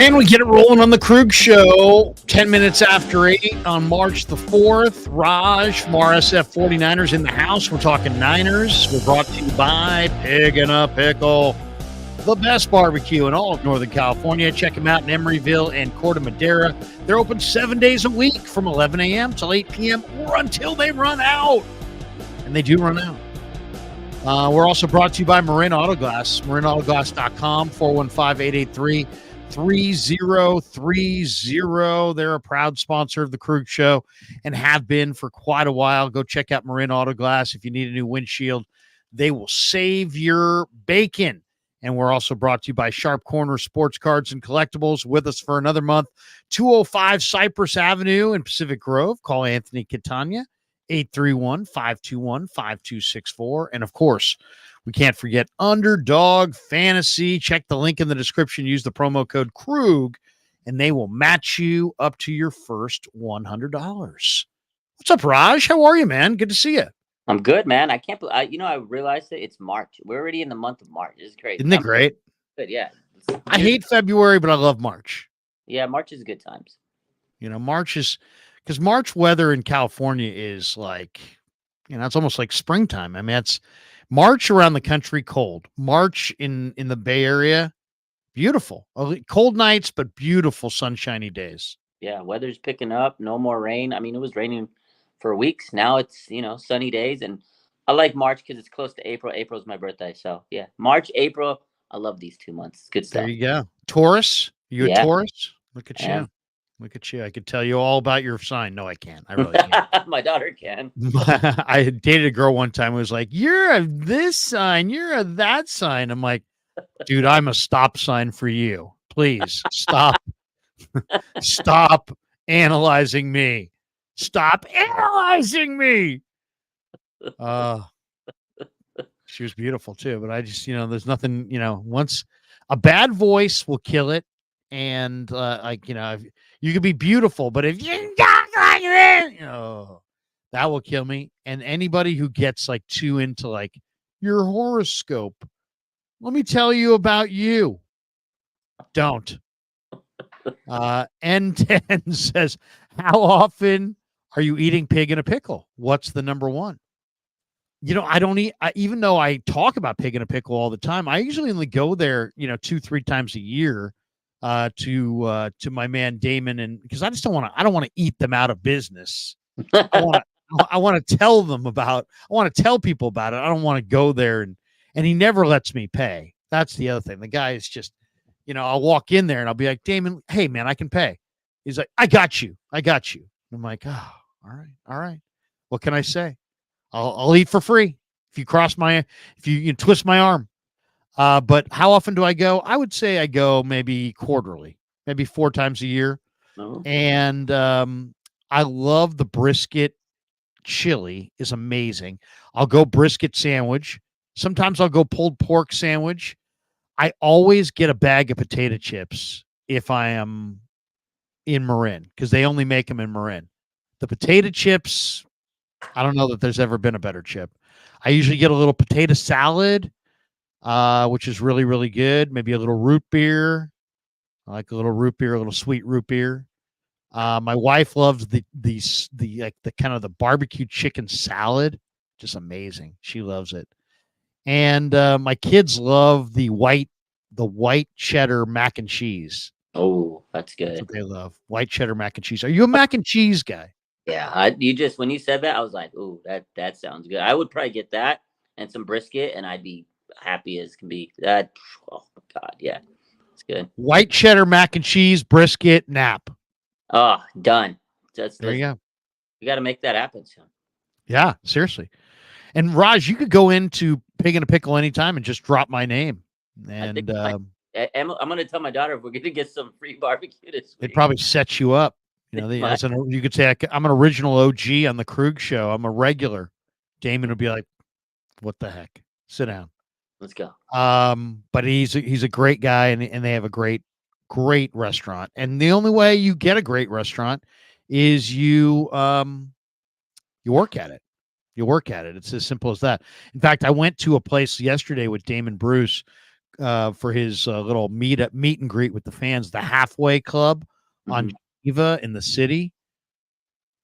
And we get it rolling on the Krug Show, 10 minutes after 8 on March the 4th. Raj from RSF 49ers in the house. We're talking Niners. We're brought to you by In A Pickle, the best barbecue in all of Northern California. Check them out in Emeryville and Corte Madera. They're open 7 days a week from 11 a.m. till 8 p.m. or until they run out. And they do run out. We're also brought to you by Marin Autoglass, marinautoglass.com, 415-883-3030. They're a proud sponsor of the Krug Show and have been for quite a while. Go check out Marin Autoglass if you need a new windshield. They will save your bacon. And we're also brought to you by Sharp Corner Sports Cards and Collectibles. With us for another month, 205 Cypress Avenue in Pacific Grove. Call Anthony Catania. 831-521-5264. And of course, we can't forget Underdog Fantasy. Check the link in the description. Use the promo code Krug, and they will match you up to your first $100. What's up, Raj? How are you, man? Good to see you. I'm good, man. I can't believe, I realized that it's March. We're already in the month of March. This is crazy. Isn't it great? Good, yeah. I hate February, but I love March. Yeah, March is good times. You know, March is... Because March weather in California is like, it's almost like springtime. I mean, it's March around the country, cold. March in the Bay Area, beautiful. Cold nights, but beautiful sunshiny days. Yeah, weather's picking up. No more rain. I mean, it was raining for weeks. Now it's, sunny days. And I like March because it's close to April. April's my birthday. So, yeah, March, April. I love these 2 months. It's good stuff. There you go. Taurus? You a Taurus? Look at you. Look at you. I could tell you all about your sign. No, I can't. I really can't. My daughter can. I dated a girl one time who was like, you're a this sign. You're a that sign. I'm like, dude, I'm a stop sign for you. Please stop. Stop analyzing me. Stop analyzing me. She was beautiful too, but I just, there's nothing, once a bad voice will kill it. And you could be beautiful, but if you talk like this, that will kill me. And anybody who gets like too into like your horoscope, let me tell you about you. Don't. N10 says, how often are you eating pig in a pickle? What's the number one? I don't eat, even though I talk about pig in a pickle all the time, I usually only go there, 2-3 times a year. To my man Damon, and because I don't want to eat them out of business. I want to tell them about. I want to tell people about it. I don't want to go there and he never lets me pay. That's the other thing. The guy is just, I'll walk in there and I'll be like, Damon, hey man, I can pay. He's like, I got you. And I'm like, oh, all right. What can I say? I'll eat for free if you twist my arm. But how often do I go? I would say I go maybe quarterly, maybe 4 times a year. Oh. And I love the brisket chili is amazing. I'll go brisket sandwich. Sometimes I'll go pulled pork sandwich. I always get a bag of potato chips if I am in Marin because they only make them in Marin. The potato chips, I don't know that there's ever been a better chip. I usually get a little potato salad. Which is really, really good. Maybe a little root beer. I like a little root beer, a little sweet root beer. My wife loves the kind of the barbecue chicken salad. Just amazing. She loves it. And my kids love the white cheddar mac and cheese. Oh, that's good. That's what they love. White cheddar mac and cheese. Are you a mac and cheese guy? Yeah. When you said that, I was like, ooh, that sounds good. I would probably get that and some brisket and I'd be happy as can be. That, oh my God, yeah, it's good. White cheddar mac and cheese, brisket, nap. Oh, done. There you go. We got to make that happen soon. Yeah, seriously. And Raj, you could go into Pig in a Pickle anytime and just drop my name. And I'm going to tell my daughter if we're going to get some free barbecue this week. It probably sets you up. You could say I'm an original OG on the Krug Show. I'm a regular. Damon would be like, "What the heck? Sit down." Let's go. But he's a great guy, and they have a great restaurant. And the only way you get a great restaurant is you work at it. You work at it. It's as simple as that. In fact, I went to a place yesterday with Damon Bruce for his little meet and greet with the fans, the Halfway Club on Geneva in the city.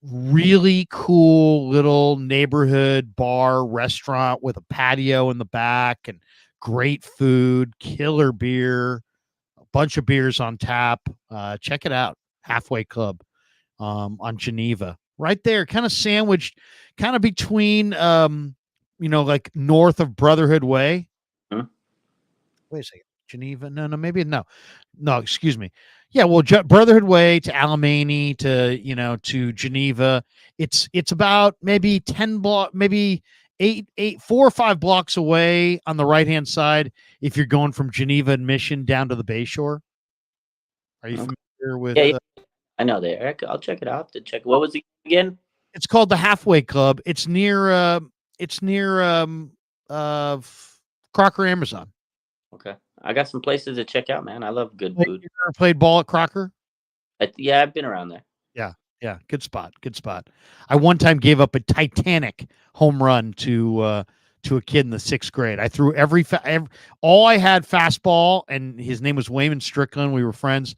Really cool little neighborhood bar restaurant with a patio in the back and great food, killer beer, a bunch of beers on tap. Check it out. Halfway Club on Geneva. Right there, kind of sandwiched, kind of between like north of Brotherhood Way. Wait a second. Geneva? No, maybe no. Excuse me. Yeah, well, Brotherhood Way to Alemany to Geneva. It's about maybe 10 block, maybe 4 or 5 blocks away on the right hand side. If you're going from Geneva and Mission down to the Bayshore, are you familiar with? Yeah, I know there. I'll check it out. To check. What was it again? It's called the Halfway Club. It's near. Crocker Amazon. Okay, I got some places to check out, man. I love good food. You ever played ball at Crocker? Yeah, I've been around there. Yeah, good spot. I one time gave up a Titanic home run to a kid in the 6th grade. I threw all I had fastball, and his name was Wayman Strickland. We were friends.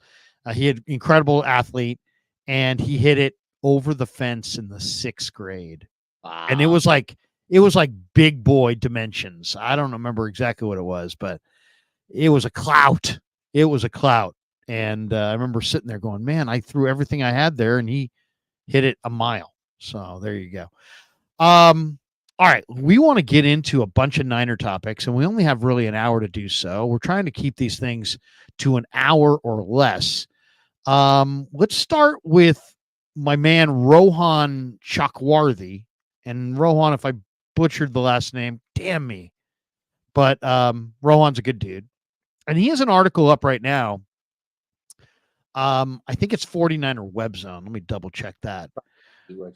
He had incredible athlete, and he hit it over the fence in the 6th grade. Wow. And it was like big boy dimensions. I don't remember exactly what it was, but it was a clout. And I remember sitting there going, man, I threw everything I had there, and he hit it a mile. So there you go. All right. We want to get into a bunch of Niner topics, and we only have really an hour to do so. We're trying to keep these things to an hour or less. Let's start with my man, Rohan Chakwarthi. And Rohan, if I butchered the last name, damn me. But Rohan's a good dude. And he has an article up right now. I think it's 49er Web Zone. Let me double check that.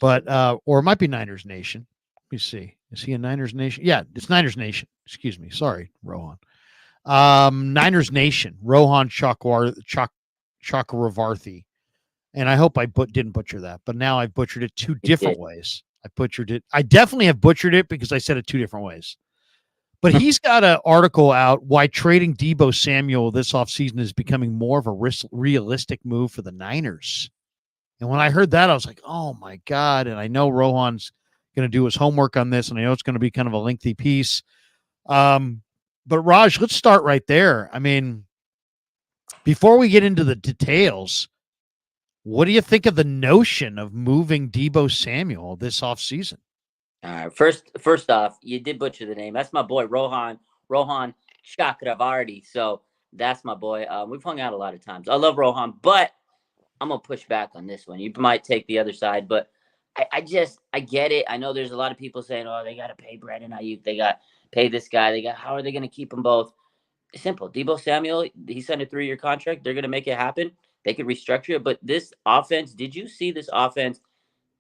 But or it might be Niners Nation. Let me see. Is he a Niners Nation? Yeah, it's Niners Nation. Excuse me. Sorry, Rohan. Niners Nation. Rohan Chakravarthi. And I hope I didn't butcher that. But now I've butchered it 2 different ways. I butchered it. I definitely have butchered it because I said it 2 different ways. But he's got an article out why trading Deebo Samuel this offseason is becoming more of a realistic move for the Niners. And when I heard that, I was like, oh, my God. And I know Rohan's going to do his homework on this, and I know it's going to be kind of a lengthy piece. But, Raj, let's start right there. I mean, before we get into the details, what do you think of the notion of moving Deebo Samuel this offseason? All right. First off, you did butcher the name. That's my boy, Rohan Chakravarti. So that's my boy. We've hung out a lot of times. I love Rohan, but I'm going to push back on this one. You might take the other side, but I get it. I know there's a lot of people saying, oh, they got to pay Brandon Ayuk. They got to pay this guy. How are they going to keep them both? It's simple. Deebo Samuel, he signed a 3-year contract. They're going to make it happen. They could restructure it. But this offense, did you see this offense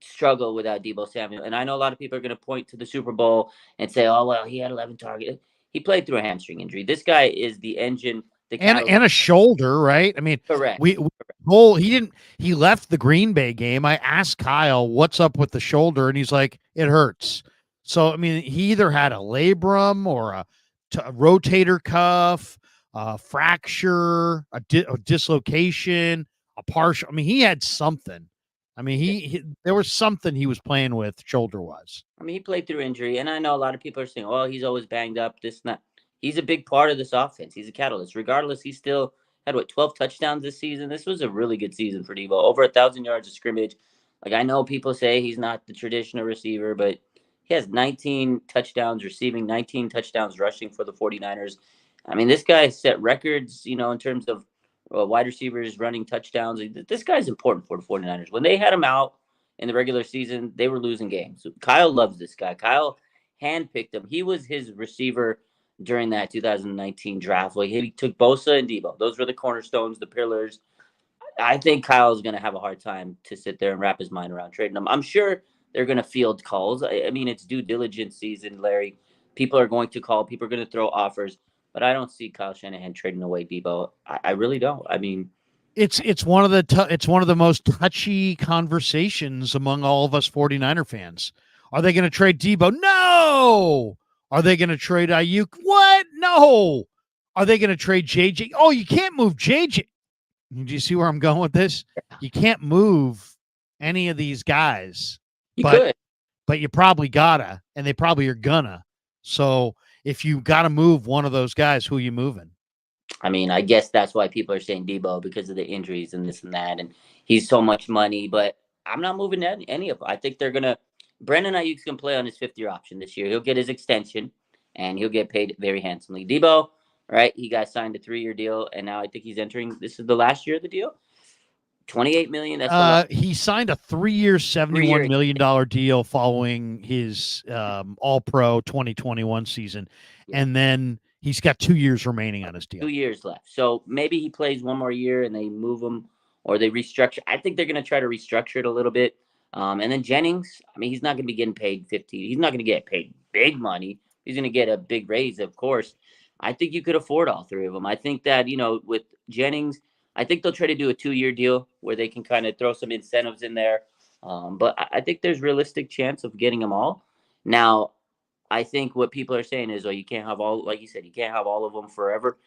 struggle without Deebo Samuel? And I know a lot of people are going to point to the Super Bowl and say, oh, well, he had 11 targets. He played through a hamstring injury. This guy is the engine. And a shoulder, right? I mean, correct. He left the Green Bay game. I asked Kyle, what's up with the shoulder? And he's like, it hurts. So, I mean, he either had a labrum or a rotator cuff, a fracture, a dislocation, a partial. I mean, he had something. I mean, there was something he was playing with shoulder-wise. I mean, he played through injury, and I know a lot of people are saying, "Oh, he's always banged up." This, not. He's a big part of this offense. He's a catalyst. Regardless, he still had 12 touchdowns this season. This was a really good season for Deebo. Over 1,000 yards of scrimmage. Like, I know people say he's not the traditional receiver, but he has 19 touchdowns receiving, 19 touchdowns rushing for the 49ers. I mean, this guy set records, in terms of wide receivers running touchdowns. This guy's important for the 49ers. When they had him out in the regular season, they were losing games. So Kyle loves this guy. Kyle handpicked him. He was his receiver during that 2019 draft. Like, he took Bosa and Deebo. Those were the cornerstones, the pillars. I think Kyle's going to have a hard time to sit there and wrap his mind around trading them. I'm sure they're going to field calls. I mean, it's due diligence season, Larry. People are going to call. People are going to throw offers. But I don't see Kyle Shanahan trading away Deebo. I really don't. I mean, it's one of the most touchy conversations among all of us 49er fans. Are they going to trade Deebo? No. Are they going to trade Ayuk? What? No. Are they going to trade JJ? Oh, you can't move JJ. Do you see where I'm going with this? You can't move any of these guys, You but could. you probably gotta, and they probably are gonna. So if you got to move one of those guys, who are you moving? I mean, I guess that's why people are saying Deebo because of the injuries and this and that, and he's so much money. But I'm not moving any of them. I think they're gonna. Brandon Ayuk can play on his 5th-year option this year. He'll get his extension, and he'll get paid very handsomely. Deebo, right? He got signed a 3-year deal, and now I think he's entering. This is the last year of the deal. 28 million. That's a lot. He signed a 3-year, $71 3-year. million deal following his All Pro 2021 season, Yeah. and then he's got 2 years remaining on his deal. 2 years left. So maybe he plays one more year and they move him or they restructure. I think they're going to try to restructure it a little bit. And then Jennings, I mean, he's not going to be getting paid 50. He's not going to get paid big money. He's going to get a big raise, of course. I think you could afford all 3 of them. I think that, with Jennings, I think they'll try to do a 2-year deal where they can kind of throw some incentives in there. But I think there's realistic chance of getting them all. Now, I think what people are saying is, oh, you can't have all, like you said, you can't have all of them forever.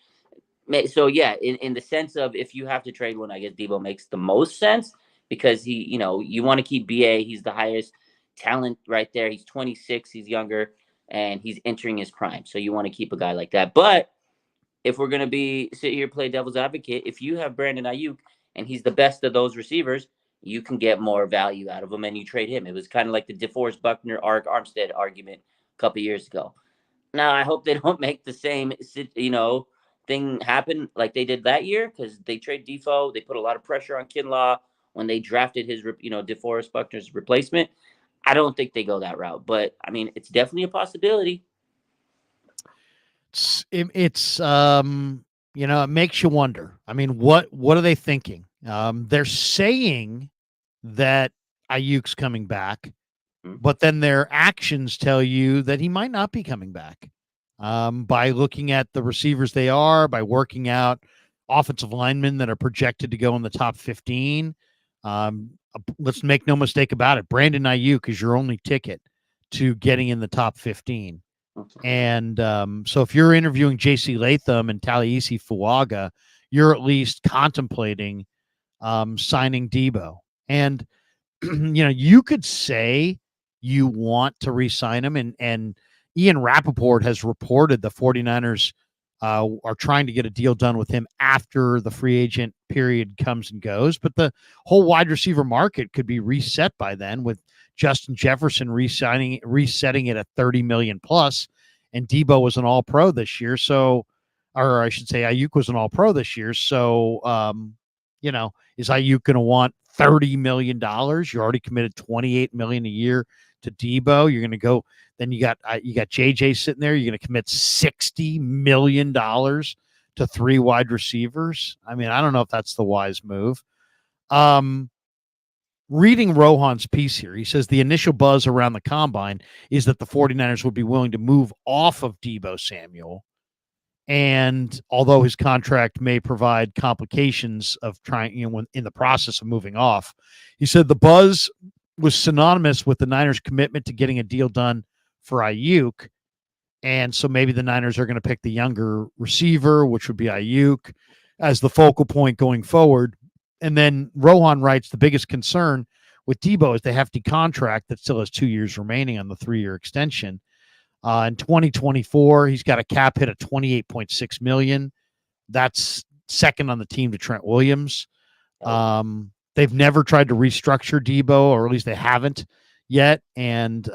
So yeah, in the sense of if you have to trade one, I guess Deebo makes the most sense because you want to keep BA. He's the highest talent right there. He's 26. He's younger and he's entering his prime. So you want to keep a guy like that. But if we're gonna sit here play devil's advocate, if you have Brandon Ayuk and he's the best of those receivers, you can get more value out of him and you trade him. It was kind of like the DeForest Buckner Armstead argument a couple years ago. Now I hope they don't make the same thing happen like they did that year because they trade Defoe. They put a lot of pressure on Kinlaw when they drafted his DeForest Buckner's replacement. I don't think they go that route, but I mean it's definitely a possibility. It makes you wonder. I mean, what are they thinking? They're saying that Ayuk's coming back, but then their actions tell you that he might not be coming back. By looking at the receivers they are, by working out offensive linemen that are projected to go in the top 15. Let's make no mistake about it. Brandon Ayuk is your only ticket to getting in the top 15. And so if you're interviewing J.C. Latham and Taliesin Fuaga, you're at least contemplating signing Deebo. And, you could say you want to re-sign him. And Ian Rappaport has reported the 49ers are trying to get a deal done with him after the free agent period comes and goes. But the whole wide receiver market could be reset by then with Justin Jefferson resetting it at 30 million plus. And Deebo was an all-pro this year. So, or I should say Ayuk was an all-pro this year. So, is Ayuk going to want $30 million? You're already committed $28 million a year to Deebo. You're going to go, then you got JJ sitting there. You're going to commit $60 million to 3 wide receivers. I mean, I don't know if that's the wise move. Reading Rohan's piece here, he says the initial buzz around the combine is that the 49ers would be willing to move off of Deebo Samuel. And although his contract may provide complications of trying, in the process of moving off, he said the buzz was synonymous with the Niners' commitment to getting a deal done for Ayuk. And so maybe the Niners are going to pick the younger receiver, which would be Ayuk, as the focal point going forward. And then Rohan writes the biggest concern with Deebo is the hefty contract that still has 2 years remaining on the 3-year extension. In 2024, he's got a cap hit of $28.6 million. That's second on the team to Trent Williams. They've never tried to restructure Deebo, or at least they haven't yet. And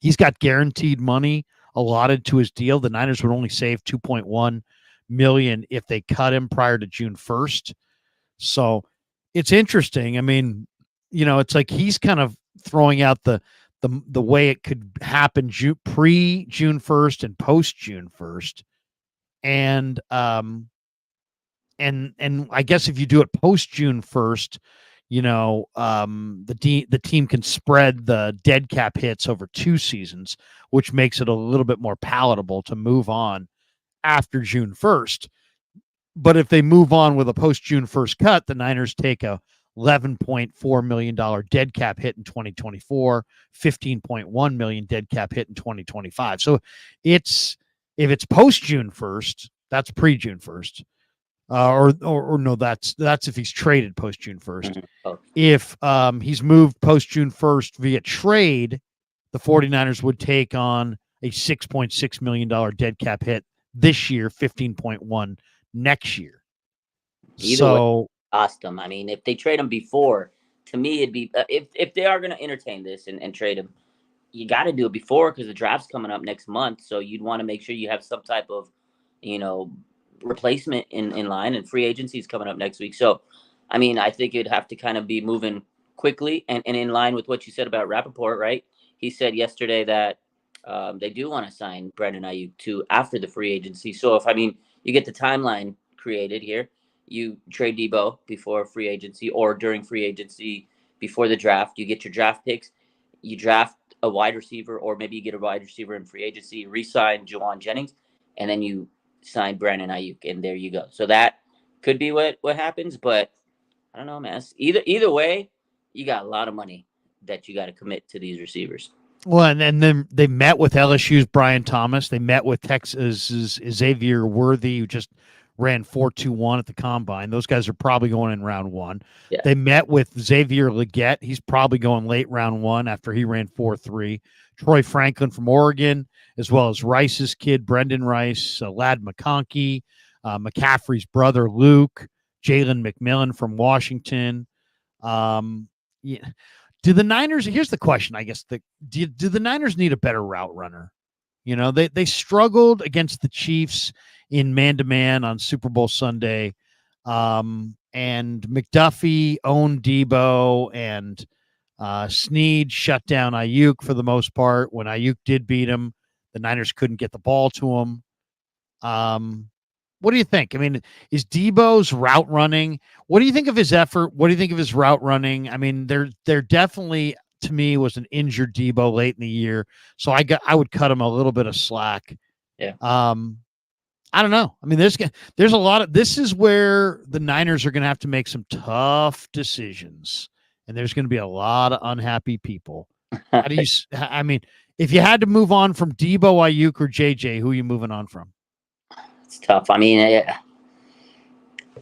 he's got guaranteed money allotted to his deal. The Niners would only save $2.1 million if they cut him prior to June 1st. So it's interesting. I mean, it's like he's kind of throwing out the way it could happen pre-June 1st and post-June 1st. And I guess if you do it post-June 1st, the team can spread the dead cap hits over 2 seasons, which makes it a little bit more palatable to move on after June 1st. But if they move on with a post-June 1st cut, the Niners take a $11.4 million dead cap hit in 2024, $15.1 million dead cap hit in 2025. So it's If it's post June 1st, that's pre June 1st. Or no, that's if he's traded post June 1st. Oh, If he's moved post June 1st via trade, the 49ers would take on a $6.6 million dead cap hit this year, 15.1 next year. either way, So, cost them. I mean, if they trade him before, to me, it'd be if they are going to entertain this and trade him, you got to do it before because the draft's coming up next month. So you'd want to make sure you have some type of, you know, replacement in line, and free agency is coming up next week. So, I mean, I think it'd have to kind of be moving quickly and in line with what you said about Rappaport, right? He said yesterday that they do want to sign Brandon Ayuk too after the free agency. So if I mean you get the timeline created here, you trade Deebo before free agency or during free agency before the draft. You get your draft picks. You draft a wide receiver, or maybe you get a wide receiver in free agency, re-sign Juwan Jennings, and then you sign Brandon Ayuk, and there you go. So that could be what happens, but I don't know, man. Either way, you got a lot of money that you got to commit to these receivers. well, and then they met with LSU's Brian Thomas. They met with Texas's Xavier Worthy, who just ran 4.21 at the combine. Those guys are probably going in round one. Yeah. They met with Xavier Leggett. He's probably going late round one after he ran 4.3. Troy Franklin from Oregon, as well as Rice's kid, Brendan Rice, Lad McConkey, McCaffrey's brother, Luke, Jalen McMillan from Washington. Yeah. Do the Niners? Here's the question, I guess. Do the Niners need a better route runner? You know, they struggled against the Chiefs in man-to-man on Super Bowl Sunday, and McDuffie owned Deebo, and Snead shut down Ayuk for the most part. When Ayuk did beat him, the Niners couldn't get the ball to him. What do you think? I mean, is Deebo's route running? What do you think of his effort? What do you think of his route running? I mean, there definitely to me was an injured Deebo late in the year, so I would cut him a little bit of slack. Yeah. I don't know. I mean, there's a lot of this is where the Niners are going to have to make some tough decisions, and there's going to be a lot of unhappy people. How do you? I mean, if you had to move on from Deebo, Ayuk, or JJ, who are you moving on from? It's tough. I mean,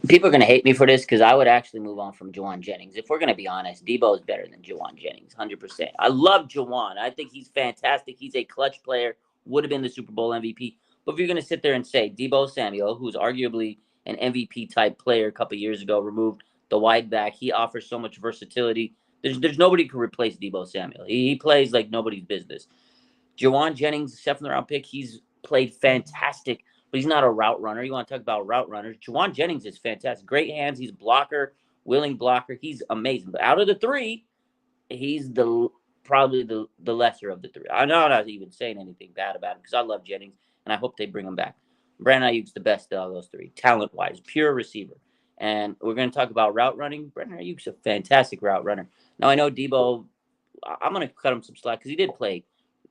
people are going to hate me for this because I would actually move on from Juwan Jennings. If we're going to be honest, Deebo is better than Juwan Jennings, 100%. I love Juwan. I think he's fantastic. He's a clutch player, would have been the Super Bowl MVP. But if you're going to sit there and say Deebo Samuel, who's arguably an MVP type player a couple years ago, removed the wide back, he offers so much versatility. There's nobody who can replace Deebo Samuel. He plays like nobody's business. Juwan Jennings, seventh round pick, he's played fantastic, but he's not a route runner. You want to talk about route runners? Juwan Jennings is fantastic. Great hands. He's a blocker, willing blocker. He's amazing. But out of the three, he's probably the lesser of the three. I know I'm not even saying anything bad about him because I love Jennings, and I hope they bring him back. Brandon Ayuk's the best of those three, talent-wise, pure receiver. And we're going to talk about route running. Brandon Ayuk's a fantastic route runner. Now, I know Deebo, I'm going to cut him some slack because he did play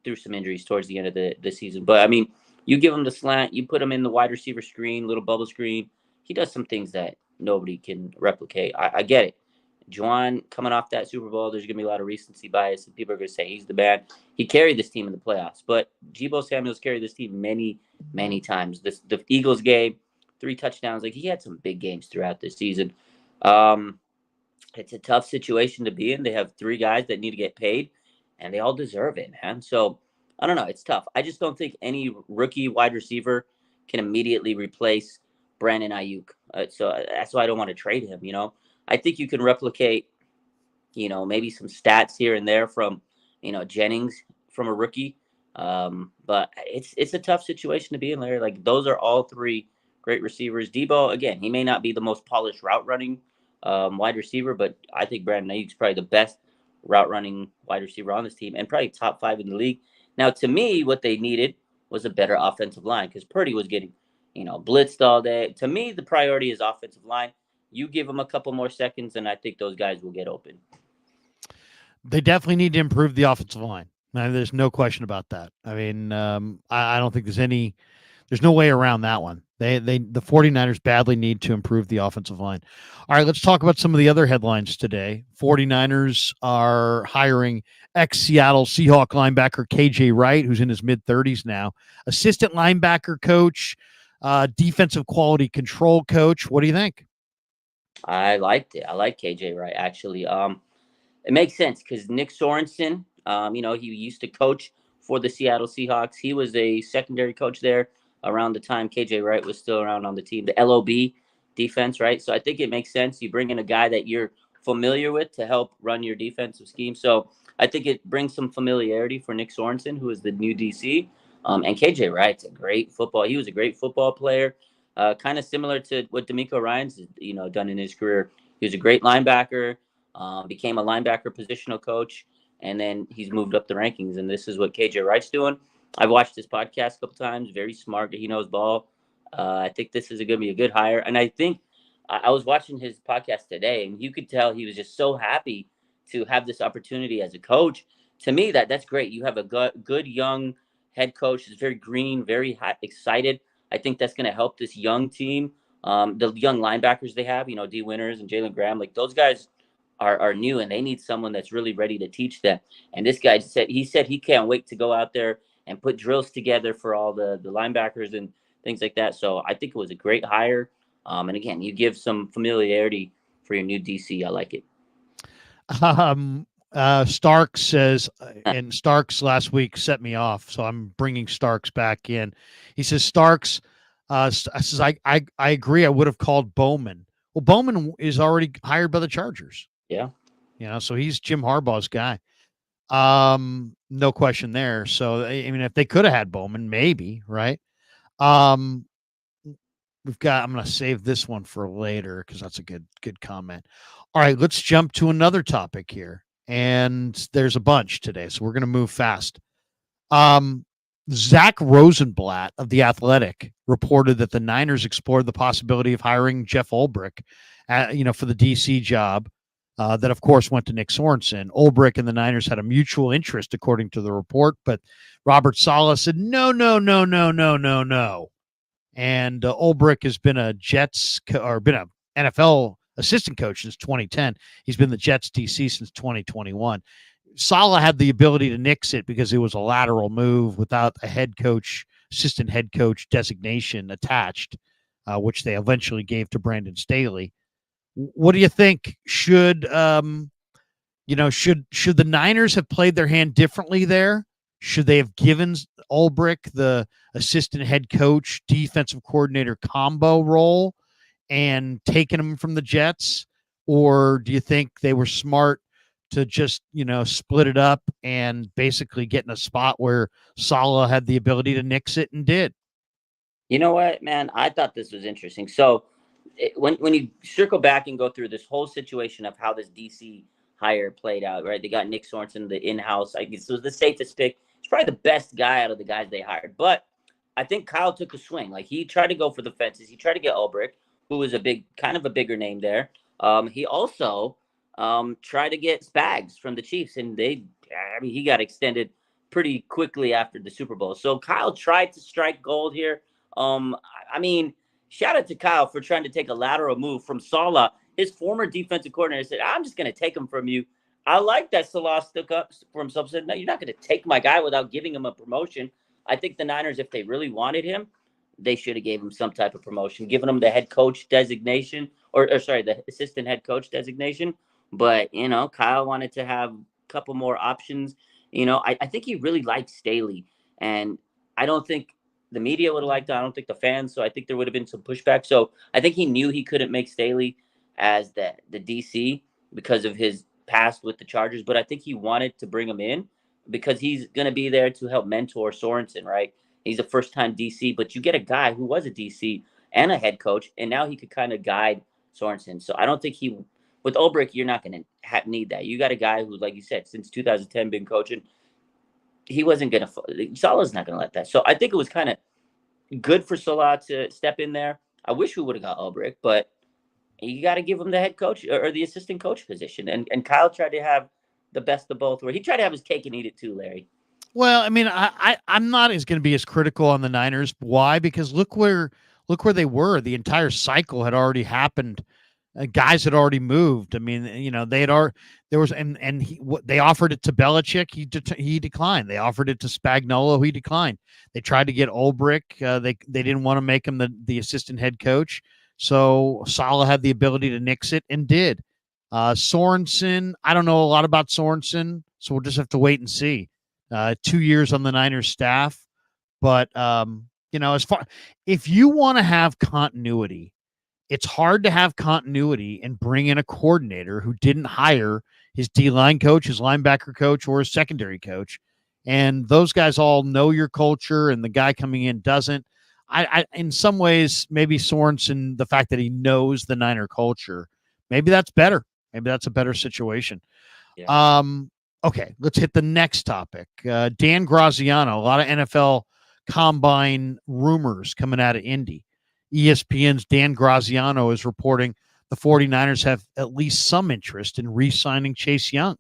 through some injuries towards the end of the season. But, I mean, you give him the slant, you put him in the wide receiver screen, little bubble screen. He does some things that nobody can replicate. I get it. Juwan coming off that Super Bowl, there's going to be a lot of recency bias, and people are going to say he's the man. He carried this team in the playoffs, but Deebo Samuel's carried this team many, many times. The Eagles game, 3 touchdowns. Like, he had some big games throughout this season. It's a tough situation to be in. They have 3 guys that need to get paid, and they all deserve it, man. So, I don't know. It's tough. I just don't think any rookie wide receiver can immediately replace Brandon Ayuk. So that's why I don't want to trade him, you know. I think you can replicate, maybe some stats here and there from, Jennings from a rookie. But it's a tough situation to be in, Larry. Like, those are all 3 great receivers. Deebo, again, he may not be the most polished route running wide receiver, but I think Brandon Ayuk's probably the best route running wide receiver on this team and probably top 5 in the league. Now, to me, what they needed was a better offensive line because Purdy was getting, blitzed all day. To me, the priority is offensive line. You give them a couple more seconds, and I think those guys will get open. They definitely need to improve the offensive line. There's no question about that. I mean, I don't think there's no way around that one. The 49ers badly need to improve the offensive line. All right, let's talk about some of the other headlines today. 49ers are hiring ex-Seattle Seahawk linebacker KJ Wright, who's in his mid-30s now, assistant linebacker coach, defensive quality control coach. What do you think? I liked it. I like KJ Wright actually. It makes sense because Nick Sorensen, he used to coach for the Seattle Seahawks. He was a secondary coach there around the time KJ Wright was still around on the team, the LOB defense, right? So I think it makes sense. You bring in a guy that you're familiar with to help run your defensive scheme. So I think it brings some familiarity for Nick Sorensen, who is the new DC. And KJ Wright's a great football. He was a great football player, kind of similar to what D'Amico Ryan's done in his career. He was a great linebacker. Became a linebacker positional coach, and then he's moved up the rankings. And this is what KJ Wright's doing. I've watched his podcast a couple times. Very smart. He knows ball. I think this is going to be a good hire. And I think I was watching his podcast today, and you could tell he was just so happy to have this opportunity as a coach. To me, that's great. You have a good young head coach. Is very green, very excited. I think that's going to help this young team. The young linebackers they have, D Winters and Jalen Graham, like those guys are new and they need someone that's really ready to teach them. And this guy said he can't wait to go out there and put drills together for all the linebackers and things like that. So I think it was a great hire. And again, you give some familiarity for your new DC. I like it. Starks says, and Starks last week set me off, so I'm bringing Starks back in. He says, Starks says, I agree. I would have called Bowman. Well, Bowman is already hired by the Chargers. Yeah. So he's Jim Harbaugh's guy. No question there. So, I mean, if they could have had Bowman, maybe, right? I'm going to save this one for later because that's a good comment. All right, let's jump to another topic here. And there's a bunch today, so we're going to move fast. Zach Rosenblatt of The Athletic reported that the Niners explored the possibility of hiring Jeff Ulbrich, for the DC job. That, of course, went to Nick Sorensen. Ulbrich and the Niners had a mutual interest, according to the report, but Robert Saleh said, no. And Ulbrich has been a been an NFL assistant coach since 2010. He's been the Jets DC since 2021. Saleh had the ability to nix it because it was a lateral move without a assistant head coach designation attached, which they eventually gave to Brandon Staley. What do you think? Should the Niners have played their hand differently there? Should they have given Ulbrich the assistant head coach, defensive coordinator combo role and taken him from the Jets? Or do you think they were smart to just, split it up and basically get in a spot where Saleh had the ability to nix it and did? You know what, man? I thought this was interesting. So when you circle back and go through this whole situation of how this DC hire played out, right? They got Nick Sorensen, the in-house. I guess it was the safest pick. He's probably the best guy out of the guys they hired. But I think Kyle took a swing. Like he tried to go for the fences. He tried to get Ulbrich, who was kind of a bigger name there. He also tried to get Spags from the Chiefs, and he got extended pretty quickly after the Super Bowl. So Kyle tried to strike gold here. I mean, shout out to Kyle for trying to take a lateral move from Saleh. His former defensive coordinator said, I'm just going to take him from you. I like that Saleh stuck up for himself. Said, no, you're not going to take my guy without giving him a promotion. I think the Niners, if they really wanted him, they should have gave him some type of promotion, given him the head coach designation, the assistant head coach designation. But, Kyle wanted to have a couple more options. I think he really liked Staley. And I don't think the media would have liked it. I don't think the fans. So I think there would have been some pushback. So I think he knew he couldn't make Staley as the DC because of his past with the Chargers. But I think he wanted to bring him in because he's going to be there to help mentor Sorensen, right? He's a first-time DC, but you get a guy who was a DC and a head coach, and now he could kind of guide Sorensen. So I don't think with Ulbrich, you're not going to need that. You got a guy who, like you said, since 2010 been coaching. He wasn't going to – Saleh's not going to let that. So I think it was kind of good for Saleh to step in there. I wish we would have got Ulbrich, but you got to give him the head coach or the assistant coach position. And Kyle tried to have the best of both, where he tried to have his cake and eat it too, Larry. Well, I mean, I'm not going to be as critical on the Niners. Why? Because look look where they were. The entire cycle had already happened. Guys had already moved. I mean, they had already there was they offered it to Belichick. He declined. They offered it to Spagnuolo. He declined. They tried to get Ulbrich. They didn't want to make him the assistant head coach. So Saleh had the ability to nix it and did. Sorensen, I don't know a lot about Sorensen, so we'll just have to wait and see. 2 years on the Niners staff, but as far if you want to have continuity, it's hard to have continuity and bring in a coordinator who didn't hire his D-line coach, his linebacker coach, or his secondary coach. And those guys all know your culture, and the guy coming in doesn't. I in some ways, maybe Sorensen, the fact that he knows the Niner culture, maybe that's better. Maybe that's a better situation. Yeah. Okay, let's hit the next topic. Dan Graziano, a lot of NFL combine rumors coming out of Indy. ESPN's Dan Graziano is reporting the 49ers have at least some interest in re-signing Chase Young,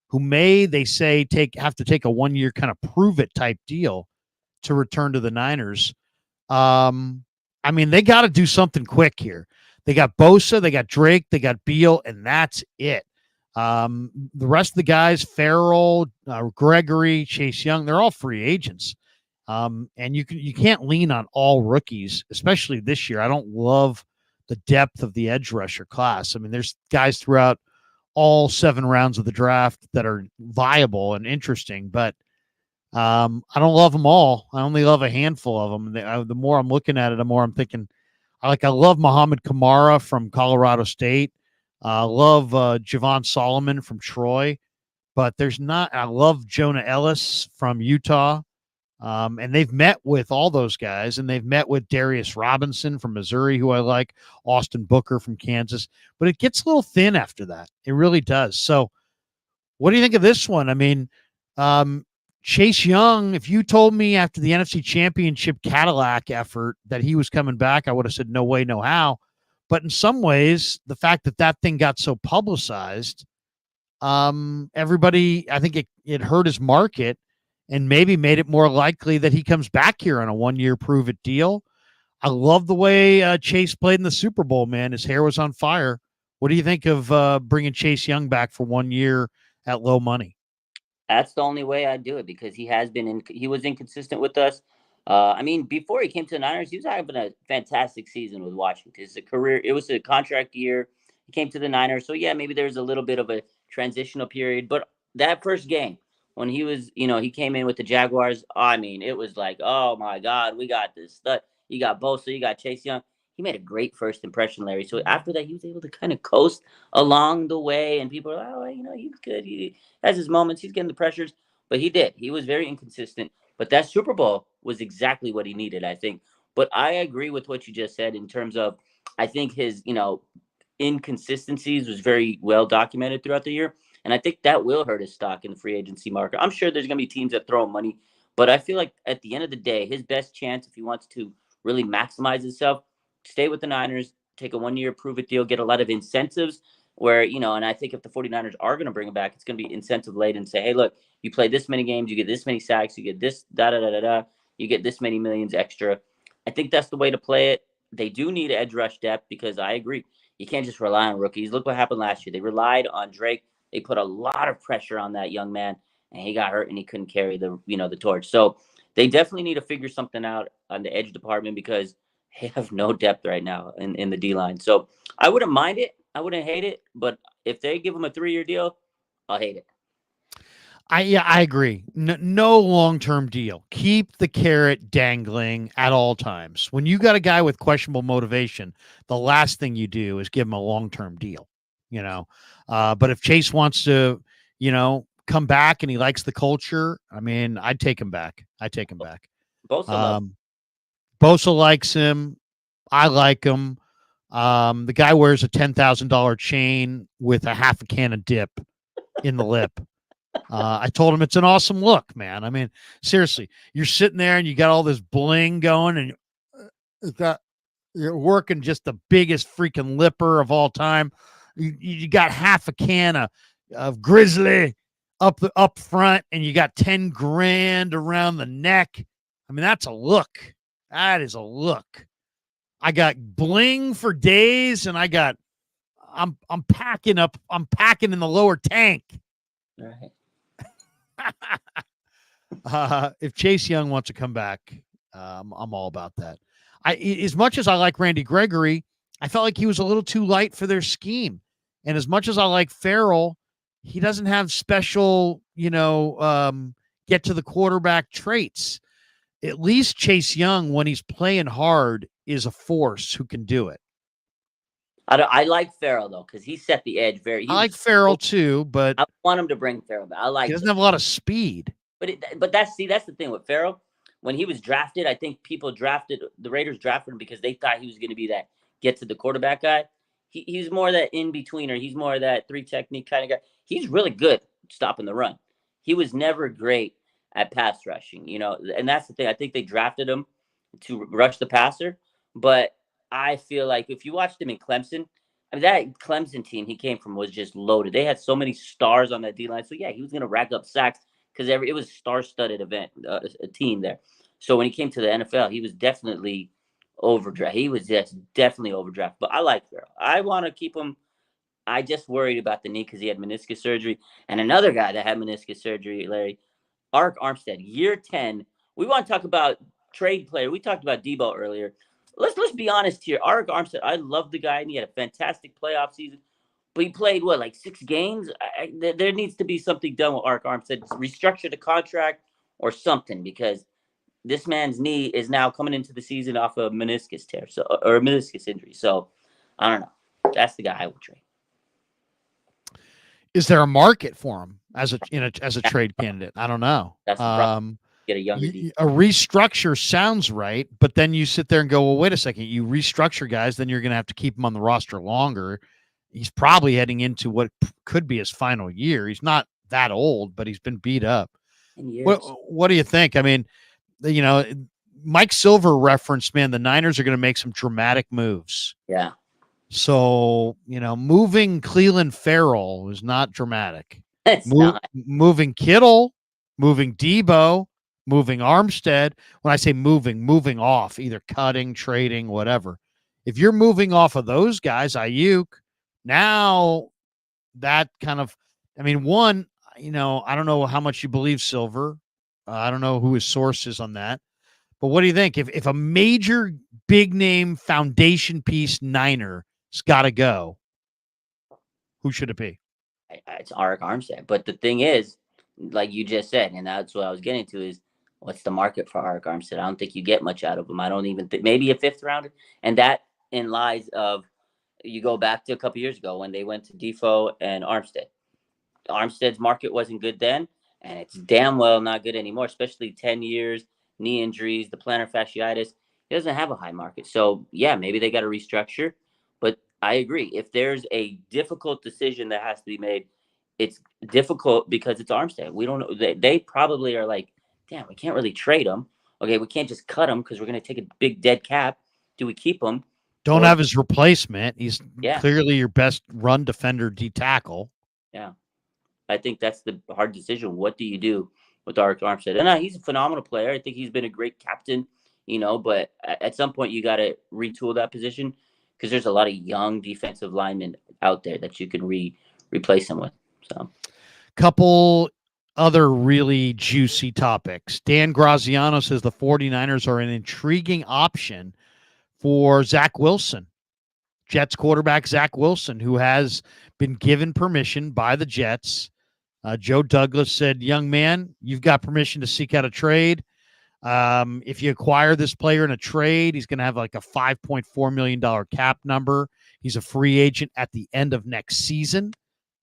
who they say, have to take a 1-year kind of prove it type deal to return to the Niners. I mean, they got to do something quick here. They got Bosa, they got Drake, they got Beal, and that's it. The rest of the guys, Farrell, Gregory, Chase Young, they're all free agents. And you can't lean on all rookies, especially this year. I don't love the depth of the edge rusher class. I mean, there's guys throughout all 7 rounds of the draft that are viable and interesting, but I don't love them all. I only love a handful of them. The more I'm looking at it, the more I'm thinking, I love Muhammad Kamara from Colorado State. Love Javon Solomon from Troy, but I love Jonah Ellis from Utah. And they've met with all those guys, and they've met with Darius Robinson from Missouri, who I like, Austin Booker from Kansas, but it gets a little thin after that. It really does. So what do you think of this one? I mean, Chase Young, if you told me after the NFC Championship Cadillac effort that he was coming back, I would have said no way, no how. But in some ways, the fact that thing got so publicized, everybody, I think it hurt his market and maybe made it more likely that he comes back here on a 1-year prove it deal. I love the way Chase played in the Super Bowl, man. His hair was on fire. What do you think of bringing Chase Young back for 1 year at low money? That's the only way I do it because he was inconsistent with us. I mean, before he came to the Niners, he was having a fantastic season with Washington. It was a contract year. He came to the Niners, so yeah, maybe there's a little bit of a transitional period. But that first game, when he came in with the Jaguars. I mean, it was like, oh my God, we got this stud. You got Bosa, you got Chase Young. He made a great first impression, Larry. So after that, he was able to kind of coast along the way, and people are like, oh, he's good. He has his moments. He's getting the pressures, but he did. He was very inconsistent. But that Super Bowl was exactly what he needed, I think. But I agree with what you just said in terms of, I think his, inconsistencies was very well documented throughout the year. And I think that will hurt his stock in the free agency market. I'm sure there's going to be teams that throw him money, but I feel like at the end of the day, his best chance, if he wants to really maximize himself, stay with the Niners, take a 1-year prove it deal, get a lot of incentives where, and I think if the 49ers are going to bring him back, it's going to be incentive laden and say, hey, look, you play this many games, you get this many sacks, you get this, you get this many millions extra. I think that's the way to play it. They do need edge rush depth because I agree. You can't just rely on rookies. Look what happened last year. They relied on Drake. They put a lot of pressure on that young man, and he got hurt and he couldn't carry the torch. So they definitely need to figure something out on the edge department because they have no depth right now in the D line. So I wouldn't mind it. I wouldn't hate it. But if they give him a 3-year deal, I'll hate it. I agree. No long-term deal. Keep the carrot dangling at all times. When you got a guy with questionable motivation, the last thing you do is give him a long-term deal. But if Chase wants to, come back and he likes the culture, I mean, I'd take him back. Bosa Bosa likes him. I like him. The guy wears a $10,000 chain with a half a can of dip in the lip. I told him it's an awesome look, man. I mean, seriously, you're sitting there and you got all this bling going, and you're working just the biggest freaking lipper of all time. You got half a can of Grizzly up front, and you got 10 grand around the neck. I mean, that's a look. That is a look. I got bling for days, and I'm packing up. I'm packing in the lower tank. Right. If Chase Young wants to come back, I'm all about that. As much as I like Randy Gregory, I felt like he was a little too light for their scheme. And as much as I like Farrell, he doesn't have special, get to the quarterback traits. At least Chase Young, when he's playing hard, is a force who can do it. I like Farrell though because he set the edge very. I He like was. Farrell too, but I want him to bring Farrell back. I he liked doesn't him, have a lot of speed. but that's the thing with Farrell. When he was drafted, I think the Raiders drafted him because they thought he was going to be that get to the quarterback guy. He's more that in betweener. He's more that three technique kind of guy. He's really good stopping the run. He was never great at pass rushing, and that's the thing. I think they drafted him to rush the passer, but I feel like if you watched him in Clemson, I mean that Clemson team he came from was just loaded. They had so many stars on that D line, so yeah, he was going to rack up sacks because it was a star-studded a team there. So when he came to the NFL, he was definitely overdraft. He was just definitely overdraft. But I like Farrell. I want to keep him. I just worried about the knee because he had meniscus surgery, and another guy that had meniscus surgery, Larry, Arik Armstead, year 10. We want to talk about trade player. We talked about Deebo earlier. Let's be honest here. Arik Armstead, I love the guy, and he had a fantastic playoff season. But he played like 6 games. There needs to be something done with Arik Armstead. Restructure the contract or something because this man's knee is now coming into the season off a meniscus tear, or a meniscus injury. So I don't know. That's the guy I would trade. Is there a market for him as a trade candidate? I don't know. That's the problem. Get a younger D. A restructure sounds right, but then you sit there and go, well, wait a second. You restructure guys, then you're going to have to keep him on the roster longer. He's probably heading into what could be his final year. He's not that old, but he's been beat up. What do you think? I mean, Mike Silver referenced, man, the Niners are going to make some dramatic moves. Yeah. So, moving Cleveland Farrell is not dramatic. Moving Kittle, moving Deebo, moving Armstead. When I say moving off, either cutting, trading, whatever. If you're moving off of those guys, Ayuk, now that kind of, I don't know how much you believe Silver. I don't know who his source is on that. But what do you think? If a major big name foundation piece Niner has got to go, who should it be? It's Arik Armstead. But the thing is, like you just said, and that's what I was getting to, is what's the market for Arik Armstead? I don't think you get much out of him. I don't even think maybe a 5th rounder. And that in lies of you go back to a couple years ago when they went to Defoe and Armstead. Armstead's market wasn't good then, and it's damn well not good anymore, especially 10 years, knee injuries, the plantar fasciitis. He doesn't have a high market. So, yeah, maybe they got to restructure. But I agree. If there's a difficult decision that has to be made, it's difficult because it's Armstead. We don't know. They probably are like, damn, we can't really trade him. Okay, we can't just cut him because we're going to take a big dead cap. Do we keep him? Don't have his replacement. He's clearly your best run defender, D tackle. Yeah. I think that's the hard decision. What do you do with Arik Armstead? And he's a phenomenal player. I think he's been a great captain, but at some point you got to retool that position because there's a lot of young defensive linemen out there that you can replace him with. So, couple other really juicy topics. Dan Graziano says the 49ers are an intriguing option for Zach Wilson. Jets quarterback Zach Wilson, who has been given permission by the Jets. Joe Douglas said, young man, you've got permission to seek out a trade. If you acquire this player in a trade, he's going to have like a $5.4 million cap number. He's a free agent at the end of next season.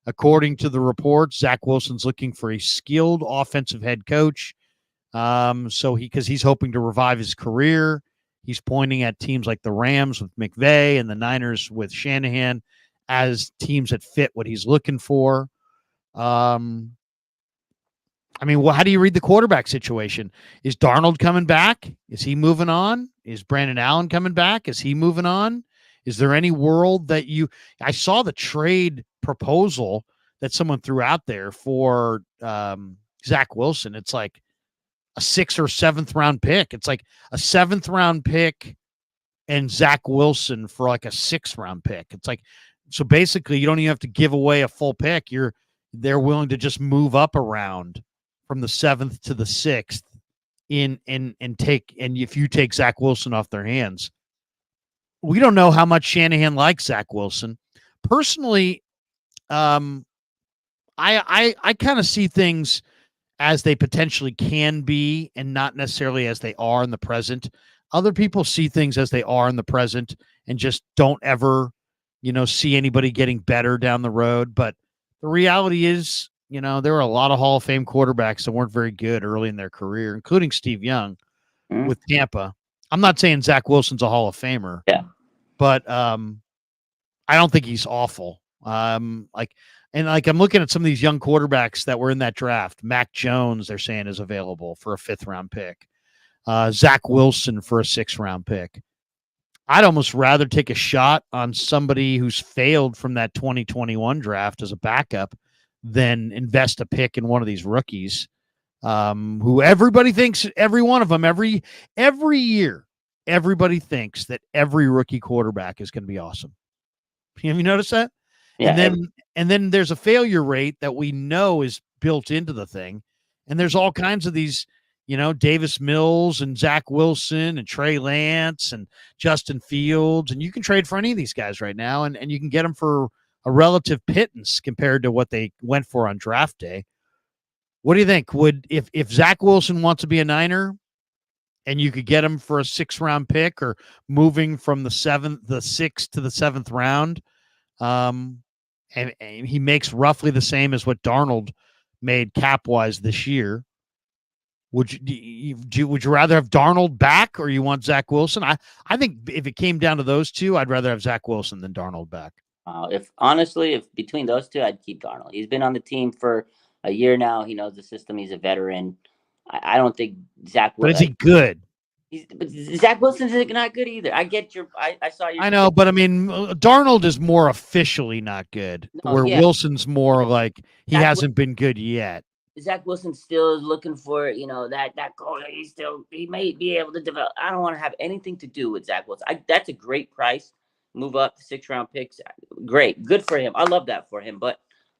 According to the reports, Zach Wilson's looking for a skilled offensive head coach. Because he's hoping to revive his career. He's pointing at teams like the Rams with McVay and the Niners with Shanahan as teams that fit what he's looking for. How do you read the quarterback situation? Is Darnold coming back? Is he moving on? Is Brandon Allen coming back? Is he moving on? Is there any world that I saw the trade proposal that someone threw out there for Zach Wilson. It's like a 6th or 7th round pick. It's like a 7th round pick and Zach Wilson for like a 6th-round pick. It's like, so basically you don't even have to give away a full pick. They're willing to just move up around from the 7th to the 6th and if you take Zach Wilson off their hands. We don't know how much Shanahan likes Zach Wilson. Personally, I kind of see things as they potentially can be and not necessarily as they are in the present. Other people see things as they are in the present and just don't ever, see anybody getting better down the road. But the reality is, there were a lot of Hall of Fame quarterbacks that weren't very good early in their career, including Steve Young with Tampa. I'm not saying Zach Wilson's a Hall of Famer, but I don't think he's awful. I'm looking at some of these young quarterbacks that were in that draft. Mac Jones, they're saying, is available for a 5th-round pick. Zach Wilson for a 6th-round pick. I'd almost rather take a shot on somebody who's failed from that 2021 draft as a backup than invest a pick in one of these rookies, who everybody thinks, every one of them, every year, everybody thinks that every rookie quarterback is going to be awesome. Have you noticed that? Yeah, and then there's a failure rate that we know is built into the thing. And there's all kinds of these, Davis Mills and Zach Wilson and Trey Lance and Justin Fields. And you can trade for any of these guys right now, and you can get them for a relative pittance compared to what they went for on draft day. What do you think? If Zach Wilson wants to be a Niner and you could get him for a 6th-round pick or moving from the 6th to the 7th round, and he makes roughly the same as what Darnold made cap-wise this year, would you rather have Darnold back or you want Zach Wilson? I think if it came down to those two, I'd rather have Zach Wilson than Darnold back. If between those two, I'd keep Darnold. He's been on the team for a year now. He knows the system. He's a veteran. I don't think Zach. But is he good? But Zach Wilson's not good either. I get your. I saw your. I know, but I mean, Darnold is more officially not good, where Wilson's more like he hasn't been good yet. Zach Wilson still is looking for, that goal. He may be able to develop. I don't want to have anything to do with Zach Wilson. That's a great price. Move up to 6th-round picks. Great. Good for him. I love that for him. But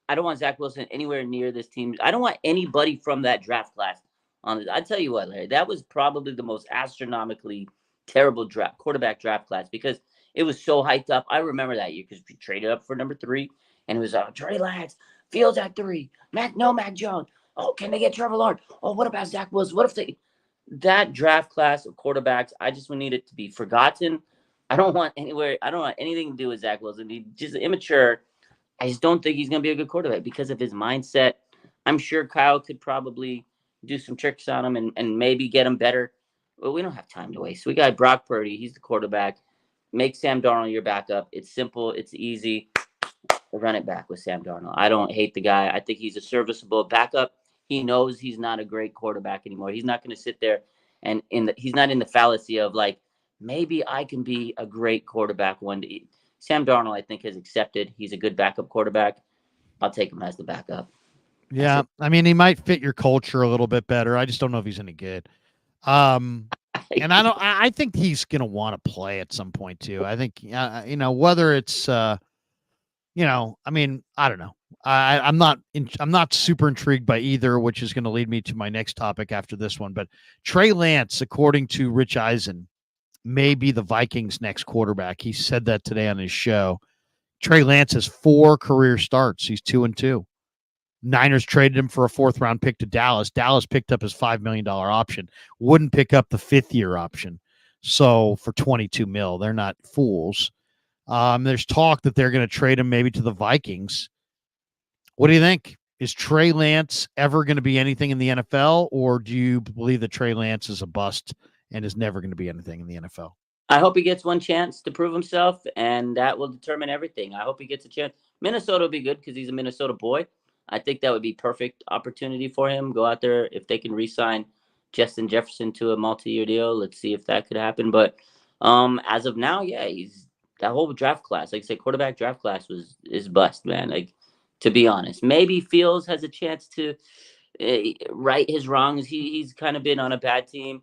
I don't want Zach Wilson anywhere near this team. I don't want anybody from that draft class on this. I tell you what, Larry, that was probably the most astronomically terrible quarterback draft class because it was so hyped up. I remember that year because we traded up for number 3, and it was Trey Lance, Fields at 3, Mac Jones. Oh, can they get Trevor Lawrence? Oh, what about Zach Wilson? What if that draft class of quarterbacks? I just need it to be forgotten. I don't want anything to do with Zach Wilson. He's just immature. I just don't think he's going to be a good quarterback because of his mindset. I'm sure Kyle could probably do some tricks on him and maybe get him better. But we don't have time to waste. We got Brock Purdy. He's the quarterback. Make Sam Darnold your backup. It's simple. It's easy. Run it back with Sam Darnold. I don't hate the guy. I think he's a serviceable backup. He knows he's not a great quarterback anymore. He's not going to sit there and he's not in the fallacy of like, maybe I can be a great quarterback one day. Sam Darnold, I think, has accepted he's a good backup quarterback. I'll take him as the backup. Yeah, I mean, he might fit your culture a little bit better. I just don't know if he's any good. And I think he's going to want to play at some point too. I think, whether it's, I mean, I don't know. I'm not super intrigued by either, which is going to lead me to my next topic after this one. But Trey Lance, according to Rich Eisen, may be the Vikings' next quarterback. He said that today on his show. Trey Lance has 4 career starts. He's 2-2. Niners traded him for a 4th-round pick to Dallas. Dallas picked up his $5 million option. Wouldn't pick up the 5th-year option. So for $22 million, they're not fools. There's talk that they're going to trade him maybe to the Vikings. What do you think? Is Trey Lance ever going to be anything in the NFL, or do you believe that Trey Lance is a bust and is never going to be anything in the NFL? I hope he gets one chance to prove himself, and that will determine everything. I hope he gets a chance. Minnesota will be good because he's a Minnesota boy. I think that would be perfect opportunity for him. Go out there if they can re-sign Justin Jefferson to a multi-year deal. Let's see if that could happen. But as of now, yeah, he's that whole draft class. Like I said, quarterback draft class is bust, man. Like, to be honest, maybe Fields has a chance to right his wrongs. He's kind of been on a bad team.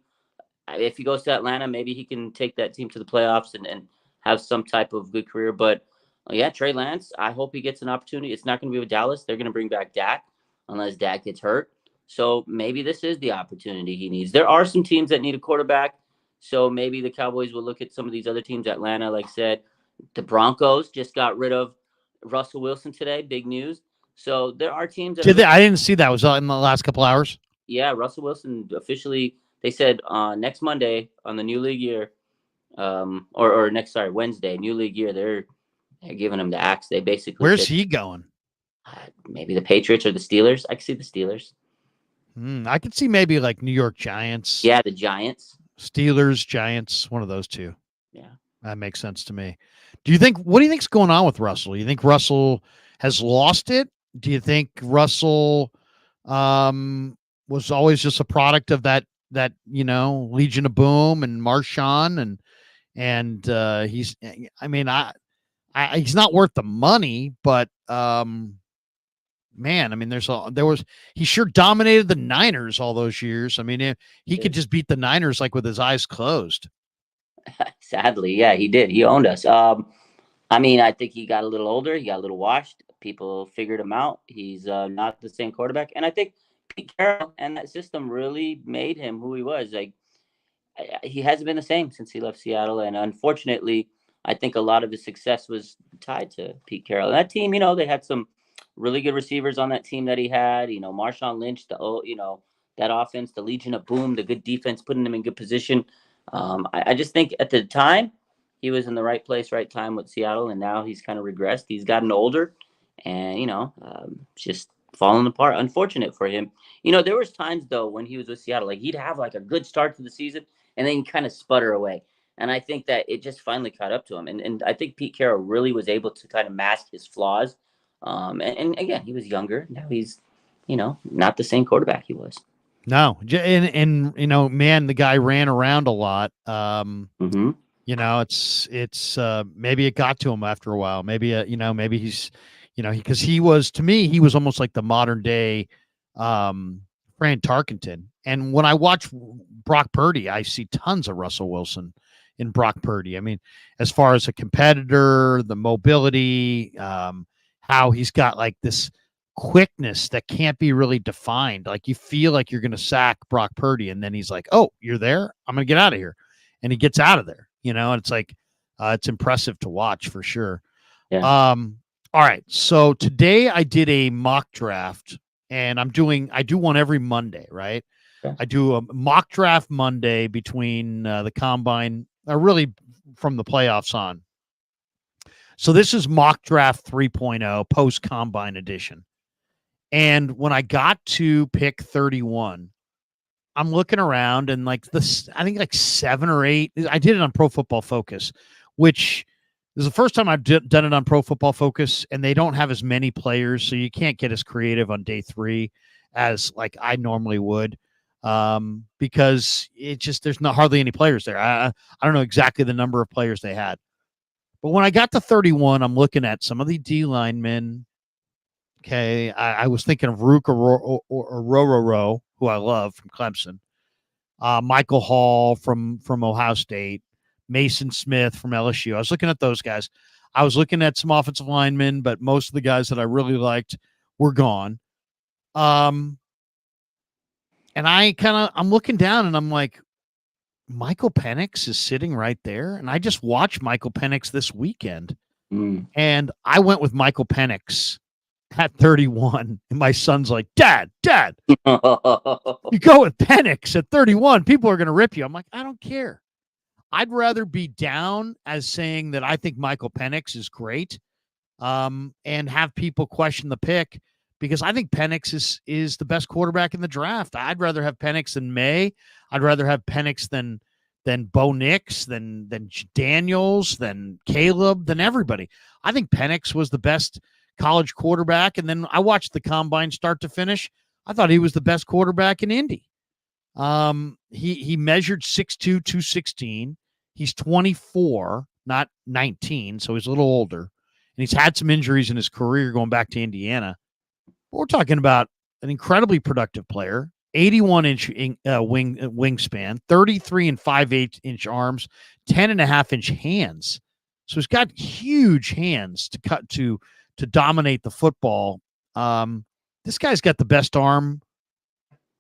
if he goes to Atlanta, maybe he can take that team to the playoffs and have some type of good career. But yeah, Trey Lance, I hope he gets an opportunity. It's not going to be with Dallas. They're going to bring back Dak unless Dak gets hurt. So maybe this is the opportunity he needs. There are some teams that need a quarterback. So maybe the Cowboys will look at some of these other teams. Atlanta, like I said, the Broncos just got rid of Russell Wilson today. Big news. So there are teams that are Did they? looking. I didn't see that. Was that in the last couple hours? Yeah, Russell Wilson officially. They said next Monday on the new league year, or next Wednesday, new league year. They're giving him the axe. They basically Where's said he going? maybe the Patriots or the Steelers. I can see the Steelers. I could see maybe like New York Giants, Yeah, the Giants. Steelers, Giants, one of those two. Yeah. That makes sense to me. What do you think's going on with Russell? You think Russell has lost it? Do you think Russell was always just a product of that Legion of Boom and Marshawn and he's I mean he's not worth the money, but man, I mean he sure dominated the Niners all those years. I mean, he could just beat the Niners like with his eyes closed. Sadly, yeah, he did. He owned us. I mean, I think he got a little older. He got a little washed. People figured him out. He's not the same quarterback, and I think Pete Carroll and that system really made him who he was. Like he hasn't been the same since he left Seattle, and unfortunately, I think a lot of his success was tied to Pete Carroll. And that team, they had some really good receivers on that team that he had. Marshawn Lynch, that offense, the Legion of Boom, the good defense, putting him in good position. I just think at the time he was in the right place, right time with Seattle, and now he's kind of regressed. He's gotten older, and just falling apart. Unfortunate for him. There was times though when he was with Seattle, like he'd have like a good start to the season, and then kind of sputter away. And I think that it just finally caught up to him. And I think Pete Carroll really was able to kind of mask his flaws. And again, he was younger. Now he's, not the same quarterback he was. No, and man, the guy ran around a lot. Mm-hmm. It's maybe it got to him after a while. Maybe maybe he's because he was, to me, he was almost like the modern day Fran Tarkenton. And when I watch Brock Purdy, I see tons of Russell Wilson in Brock Purdy. I mean, as far as a competitor, the mobility, how he's got like this quickness that can't be really defined. Like you feel like you're going to sack Brock Purdy, and then he's like, "Oh, you're there? I'm going to get out of here," and he gets out of there. And it's like it's impressive to watch for sure. Yeah. All right, so today I did a mock draft, and I do one every Monday, right? Yeah. I do a mock draft Monday between the combine, or really from the playoffs on. So this is mock draft 3.0 post combine edition. And when I got to pick 31, I'm looking around and like this, I think like 7 or 8. I did it on Pro Football Focus, which is the first time I've done it on Pro Football Focus, and they don't have as many players, so you can't get as creative on day 3 as like I normally would, because there's not hardly any players there. I don't know exactly the number of players they had, but when I got to 31, I'm looking at some of the D linemen. Okay, I was thinking of Rook or Rororo, who I love from Clemson, Michael Hall from Ohio State, Mason Smith from LSU. I was looking at those guys. I was looking at some offensive linemen, but most of the guys that I really liked were gone. And I'm looking down and I'm like, Michael Penix is sitting right there. And I just watched Michael Penix this weekend. And I went with Michael Penix at 31. And my son's like, Dad, you go with Penix at 31. People are going to rip you. I'm like, I don't care. I'd rather be down as saying that I think Michael Penix is great, and have people question the pick, because I think Penix is the best quarterback in the draft. I'd rather have Penix than May. I'd rather have Penix than Bo Nix, than Daniels, than Caleb, than everybody. I think Penix was the best college quarterback. And then I watched the combine start to finish. I thought he was the best quarterback in Indy. He measured 6'2", 216. He's 24, not 19, so he's a little older. And he's had some injuries in his career going back to Indiana. But we're talking about an incredibly productive player. 81-inch wingspan, 33 and 5/8-inch arms, 10.5-inch hands. So he's got huge hands to dominate the football. This guy's got the best arm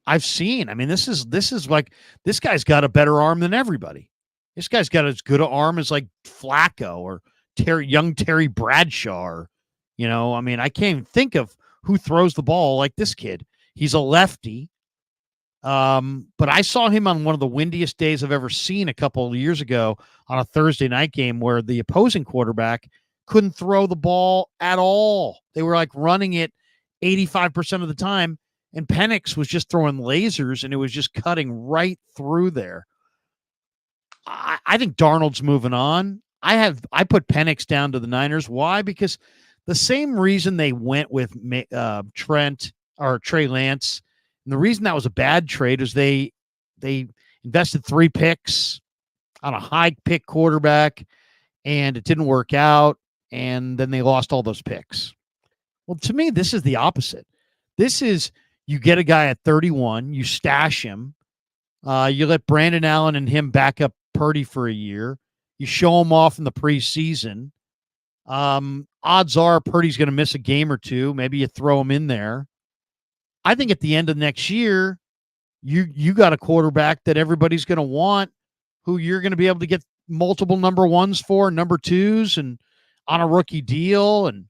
I've seen. I mean, this is like, this guy's got a better arm than everybody. This guy's got as good an arm as like Flacco or young Terry Bradshaw. Or, I mean, I can't even think of who throws the ball like this kid. He's a lefty. But I saw him on one of the windiest days I've ever seen a couple of years ago on a Thursday night game where the opposing quarterback couldn't throw the ball at all. They were like running it 85% of the time, and Penix was just throwing lasers, and it was just cutting right through there. I think Darnold's moving on. I put Penix down to the Niners. Why? Because the same reason they went with Trey Lance. And the reason that was a bad trade is they invested 3 picks on a high pick quarterback, and it didn't work out, and then they lost all those picks. Well, to me, this is the opposite. This is, you get a guy at 31, you stash him, you let Brandon Allen and him back up Purdy for a year, you show him off in the preseason. Odds are Purdy's going to miss a game or two. Maybe you throw him in there. I think at the end of next year, you got a quarterback that everybody's going to want, who you're going to be able to get multiple number ones for, number twos, and on a rookie deal. And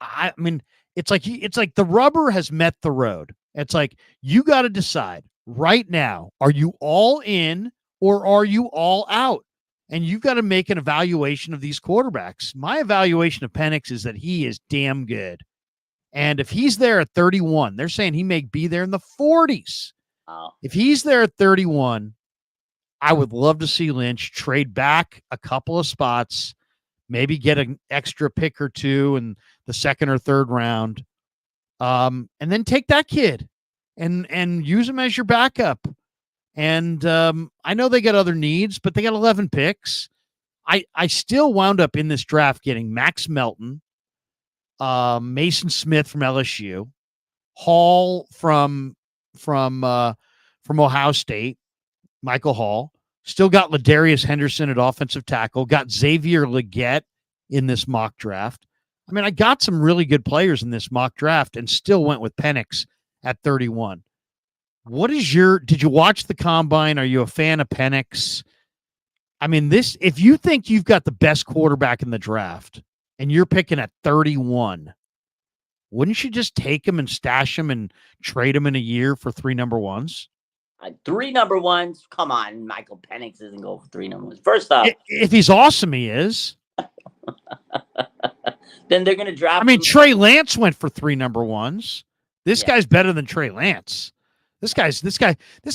I mean, it's like the rubber has met the road. It's like, you got to decide right now, are you all in or are you all out? And you've got to make an evaluation of these quarterbacks. My evaluation of Penix is that he is damn good. And if he's there at 31, they're saying he may be there in the 40s. Wow. If he's there at 31, I would love to see Lynch trade back a couple of spots, maybe get an extra pick or two in the second or third round, and then take that kid and use him as your backup. And I know they got other needs, but they got 11 picks. I still wound up in this draft getting Max Melton, Mason Smith from LSU, Hall from Ohio State, Michael Hall. Still got Ladarius Henderson at offensive tackle. Got Xavier Legette in this mock draft. I mean, I got some really good players in this mock draft and still went with Penix at 31. Did you watch the combine? Are you a fan of Penix? I mean, if you think you've got the best quarterback in the draft and you're picking at 31, wouldn't you just take him and stash him and trade him in a year for 3 number ones? 3 number ones? Come on, Michael Penix isn't going for 3 number ones. First off, if he's awesome, he is. Then they're going to draft. I mean, Trey Lance went for 3 number ones. This guy's better than Trey Lance. This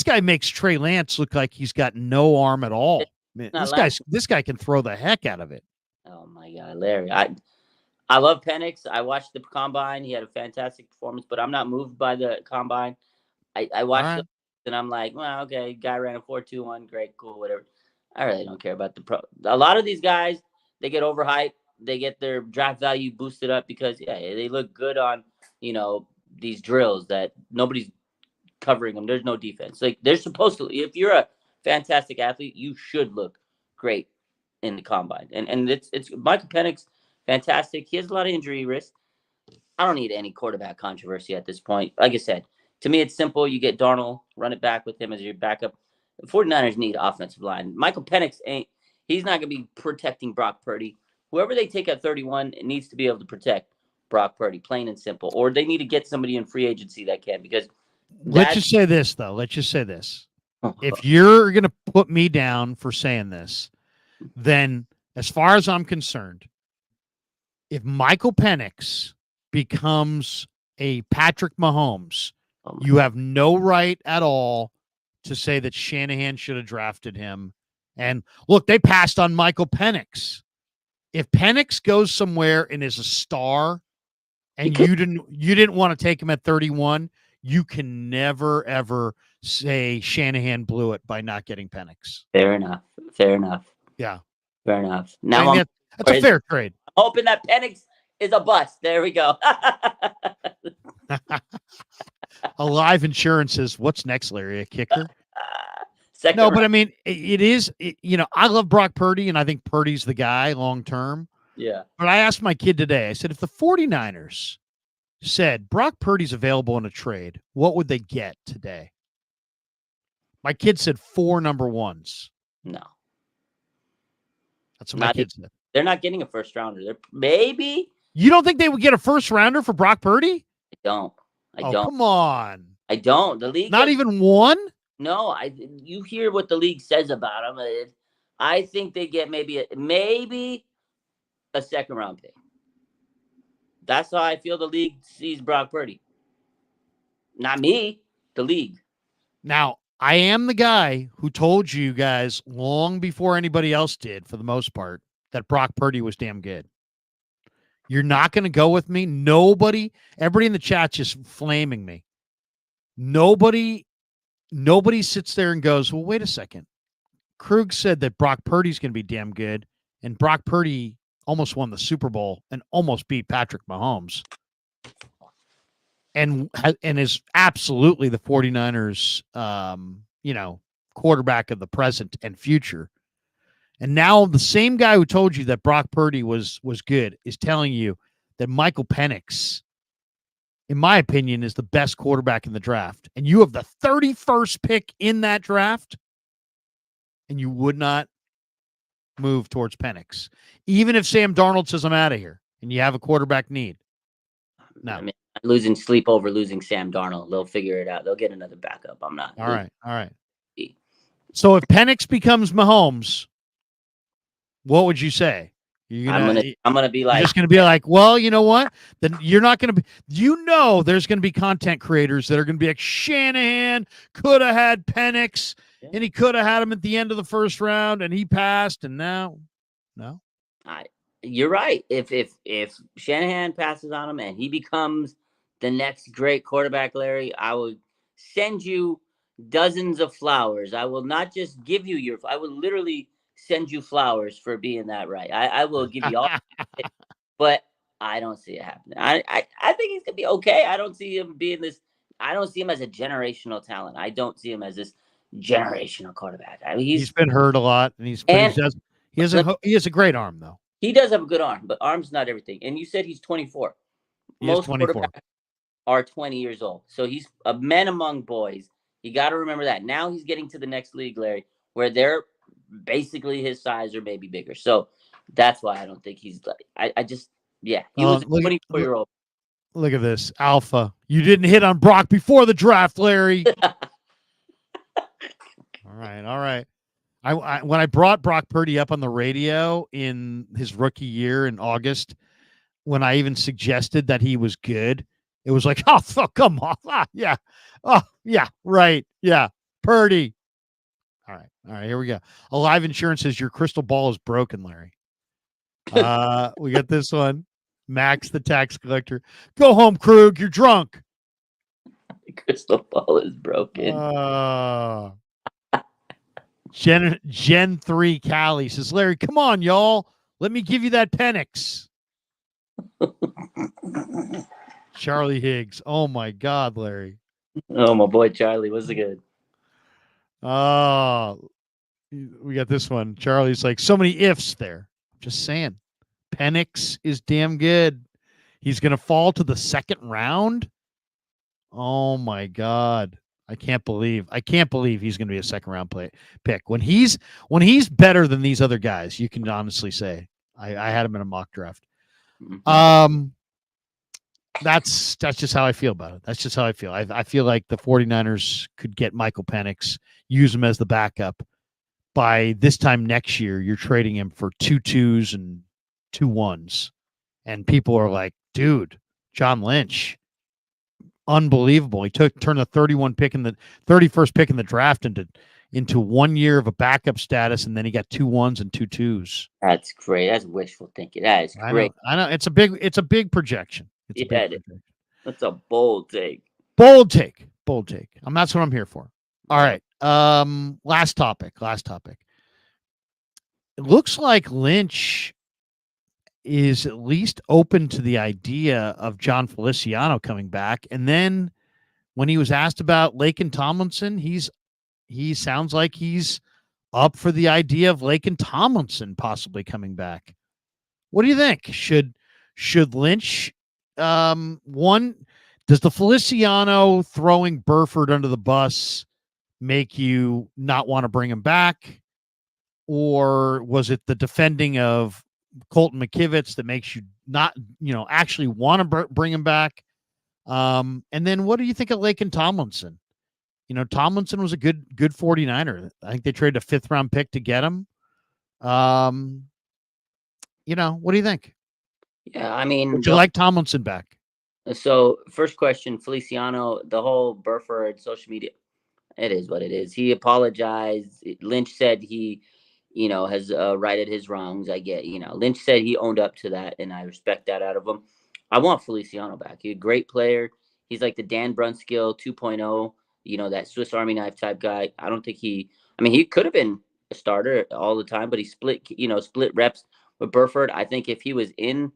guy makes Trey Lance look like he's got no arm at all. This guy can throw the heck out of it. Oh my God, Larry! I love Penix. I watched the combine. He had a fantastic performance, but I'm not moved by the combine. I watched it and I'm like, well, okay, guy ran a 4.21, great, cool, whatever. I really don't care about the pro. A lot of these guys, they get overhyped. They get their draft value boosted up because they look good on these drills that nobody's covering them. There's no defense. Like, they're supposed to. If you're a fantastic athlete, you should look great in the combine. And it's Michael Penix, fantastic. He has a lot of injury risk. I don't need any quarterback controversy at this point. Like I said, to me, it's simple. You get Darnold, run it back with him as your backup. The 49ers need offensive line. Michael Penix he's not going to be protecting Brock Purdy. Whoever they take at 31 needs to be able to protect Brock Purdy, plain and simple. Or they need to get somebody in free agency that can, because let's just say this, though. Let's just say this. If you're going to put me down for saying this, then as far as I'm concerned, if Michael Penix becomes a Patrick Mahomes, you have no right at all to say that Shanahan should have drafted him. And look, they passed on Michael Penix. If Penix goes somewhere and is a star and you didn't want to take him at 31, you can never, ever say Shanahan blew it by not getting Penix. Fair enough. Yeah. Fair enough. Now that's a fair trade. Hoping that Penix is a bust. There we go. Alive Insurance says, "What's next, Larry? A kicker?" Second No, round. but I mean, it is. I love Brock Purdy, and I think Purdy's the guy long term. Yeah. But I asked my kid today. I said, if the 49ers said Brock Purdy's available in a trade, what would they get today? My kid said 4 number ones. No. That's what my kid said. They're not getting a first rounder. They're maybe. You don't think they would get a first rounder for Brock Purdy? I don't. Oh, come on. I don't. The league not even one. No, you hear what the league says about him. I think they get maybe a second round pick. That's how I feel the league sees Brock Purdy. Not me, the league. Now, I am the guy who told you guys long before anybody else did, for the most part, that Brock Purdy was damn good. You're not going to go with me? Everybody in the chat's just flaming me. Nobody sits there and goes, well, wait a second. Krug said that Brock Purdy's going to be damn good, and Brock Purdy almost won the Super Bowl and almost beat Patrick Mahomes. And is absolutely the 49ers, quarterback of the present and future. And now the same guy who told you that Brock Purdy was good is telling you that Michael Penix, in my opinion, is the best quarterback in the draft. And you have the 31st pick in that draft, and you would not move towards Penix. Even if Sam Darnold says, I'm out of here, and you have a quarterback need. No. I mean, I'm losing sleep over losing Sam Darnold. They'll figure it out. They'll get another backup. I'm not. All right. So if Penix becomes Mahomes, what would you say? I'm gonna be like, you're just gonna be like, well, you know what? Then you're not gonna be. There's gonna be content creators that are gonna be like, Shanahan could have had Penix, and he could have had him at the end of the first round, and he passed, and now, no. You're right. If Shanahan passes on him and he becomes the next great quarterback, Larry, I will send you dozens of flowers. I will not just give you I will literally send you flowers for being that right. I will give you all, but I don't see it happening. I think he's gonna be okay. I don't see him being this. I don't see him as a generational talent. I don't see him as this generational quarterback. I mean, he's been hurt a lot, and he has a great arm though. He does have a good arm, but arm's not everything. And you said he's 24. Most quarterbacks are 20 years old. So he's a man among boys. You got to remember that. Now he's getting to the next league, Larry, where they're basically his size or maybe bigger. So that's why I don't think he's like, he was a 24-year-old. Look at this. Alpha. You didn't hit on Brock before the draft, Larry. All right. When I brought Brock Purdy up on the radio in his rookie year in August, when I even suggested that he was good, it was like, oh, come on. Yeah. Oh, yeah. Right. Yeah. Purdy. All right. Here we go. Alive Insurance says your crystal ball is broken, Larry. We got this one. Max, the tax collector. Go home, Krug. You're drunk. The crystal ball is broken. Gen 3 Callie says, Larry, come on, y'all. Let me give you that Penix. Charlie Higgs. Oh, my God, Larry. Oh, my boy Charlie. Was it good? We got this one. Charlie's like, so many ifs there. Just saying. Penix is damn good. He's going to fall to the second round. Oh, my God. I can't believe he's going to be a second round pick. When he's better than these other guys, you can honestly say I had him in a mock draft. That's just how I feel about it. That's just how I feel. I feel like the 49ers could get Michael Penix, use him as the backup. By this time next year, you're trading him for 2 2s and 2 1s. And people are like, dude, John Lynch. Unbelievable. He turned the 31st pick in the draft into 1 year of a backup status, and then he got 2 1s and 2 2s. That's great. That's wishful thinking. That is great. I know. It's a big projection. That's a bold take. Bold take. That's what I'm here for. All right. Last topic. It looks like Lynch is at least open to the idea of John Feliciano coming back. And then when he was asked about Laken Tomlinson, he sounds like he's up for the idea of Laken Tomlinson possibly coming back. What do you think? Should Lynch one does the Feliciano throwing Burford under the bus make you not want to bring him back? Or was it the defending of Colton McKivitz that makes you not, actually want to bring him back? And then what do you think of Laken Tomlinson? Tomlinson was a good 49er. I think they traded a 5th round pick to get him. What do you think? Yeah, I mean, would you like Tomlinson back? So, first question, Feliciano, the whole Burford social media, it is what it is. He apologized. Lynch said he, has righted his wrongs. I get, Lynch said he owned up to that, and I respect that out of him. I want Feliciano back. He's a great player. He's like the Dan Brunskill 2.0, that Swiss Army knife type guy. I don't think he could have been a starter all the time, but he split reps with Burford. I think if he was in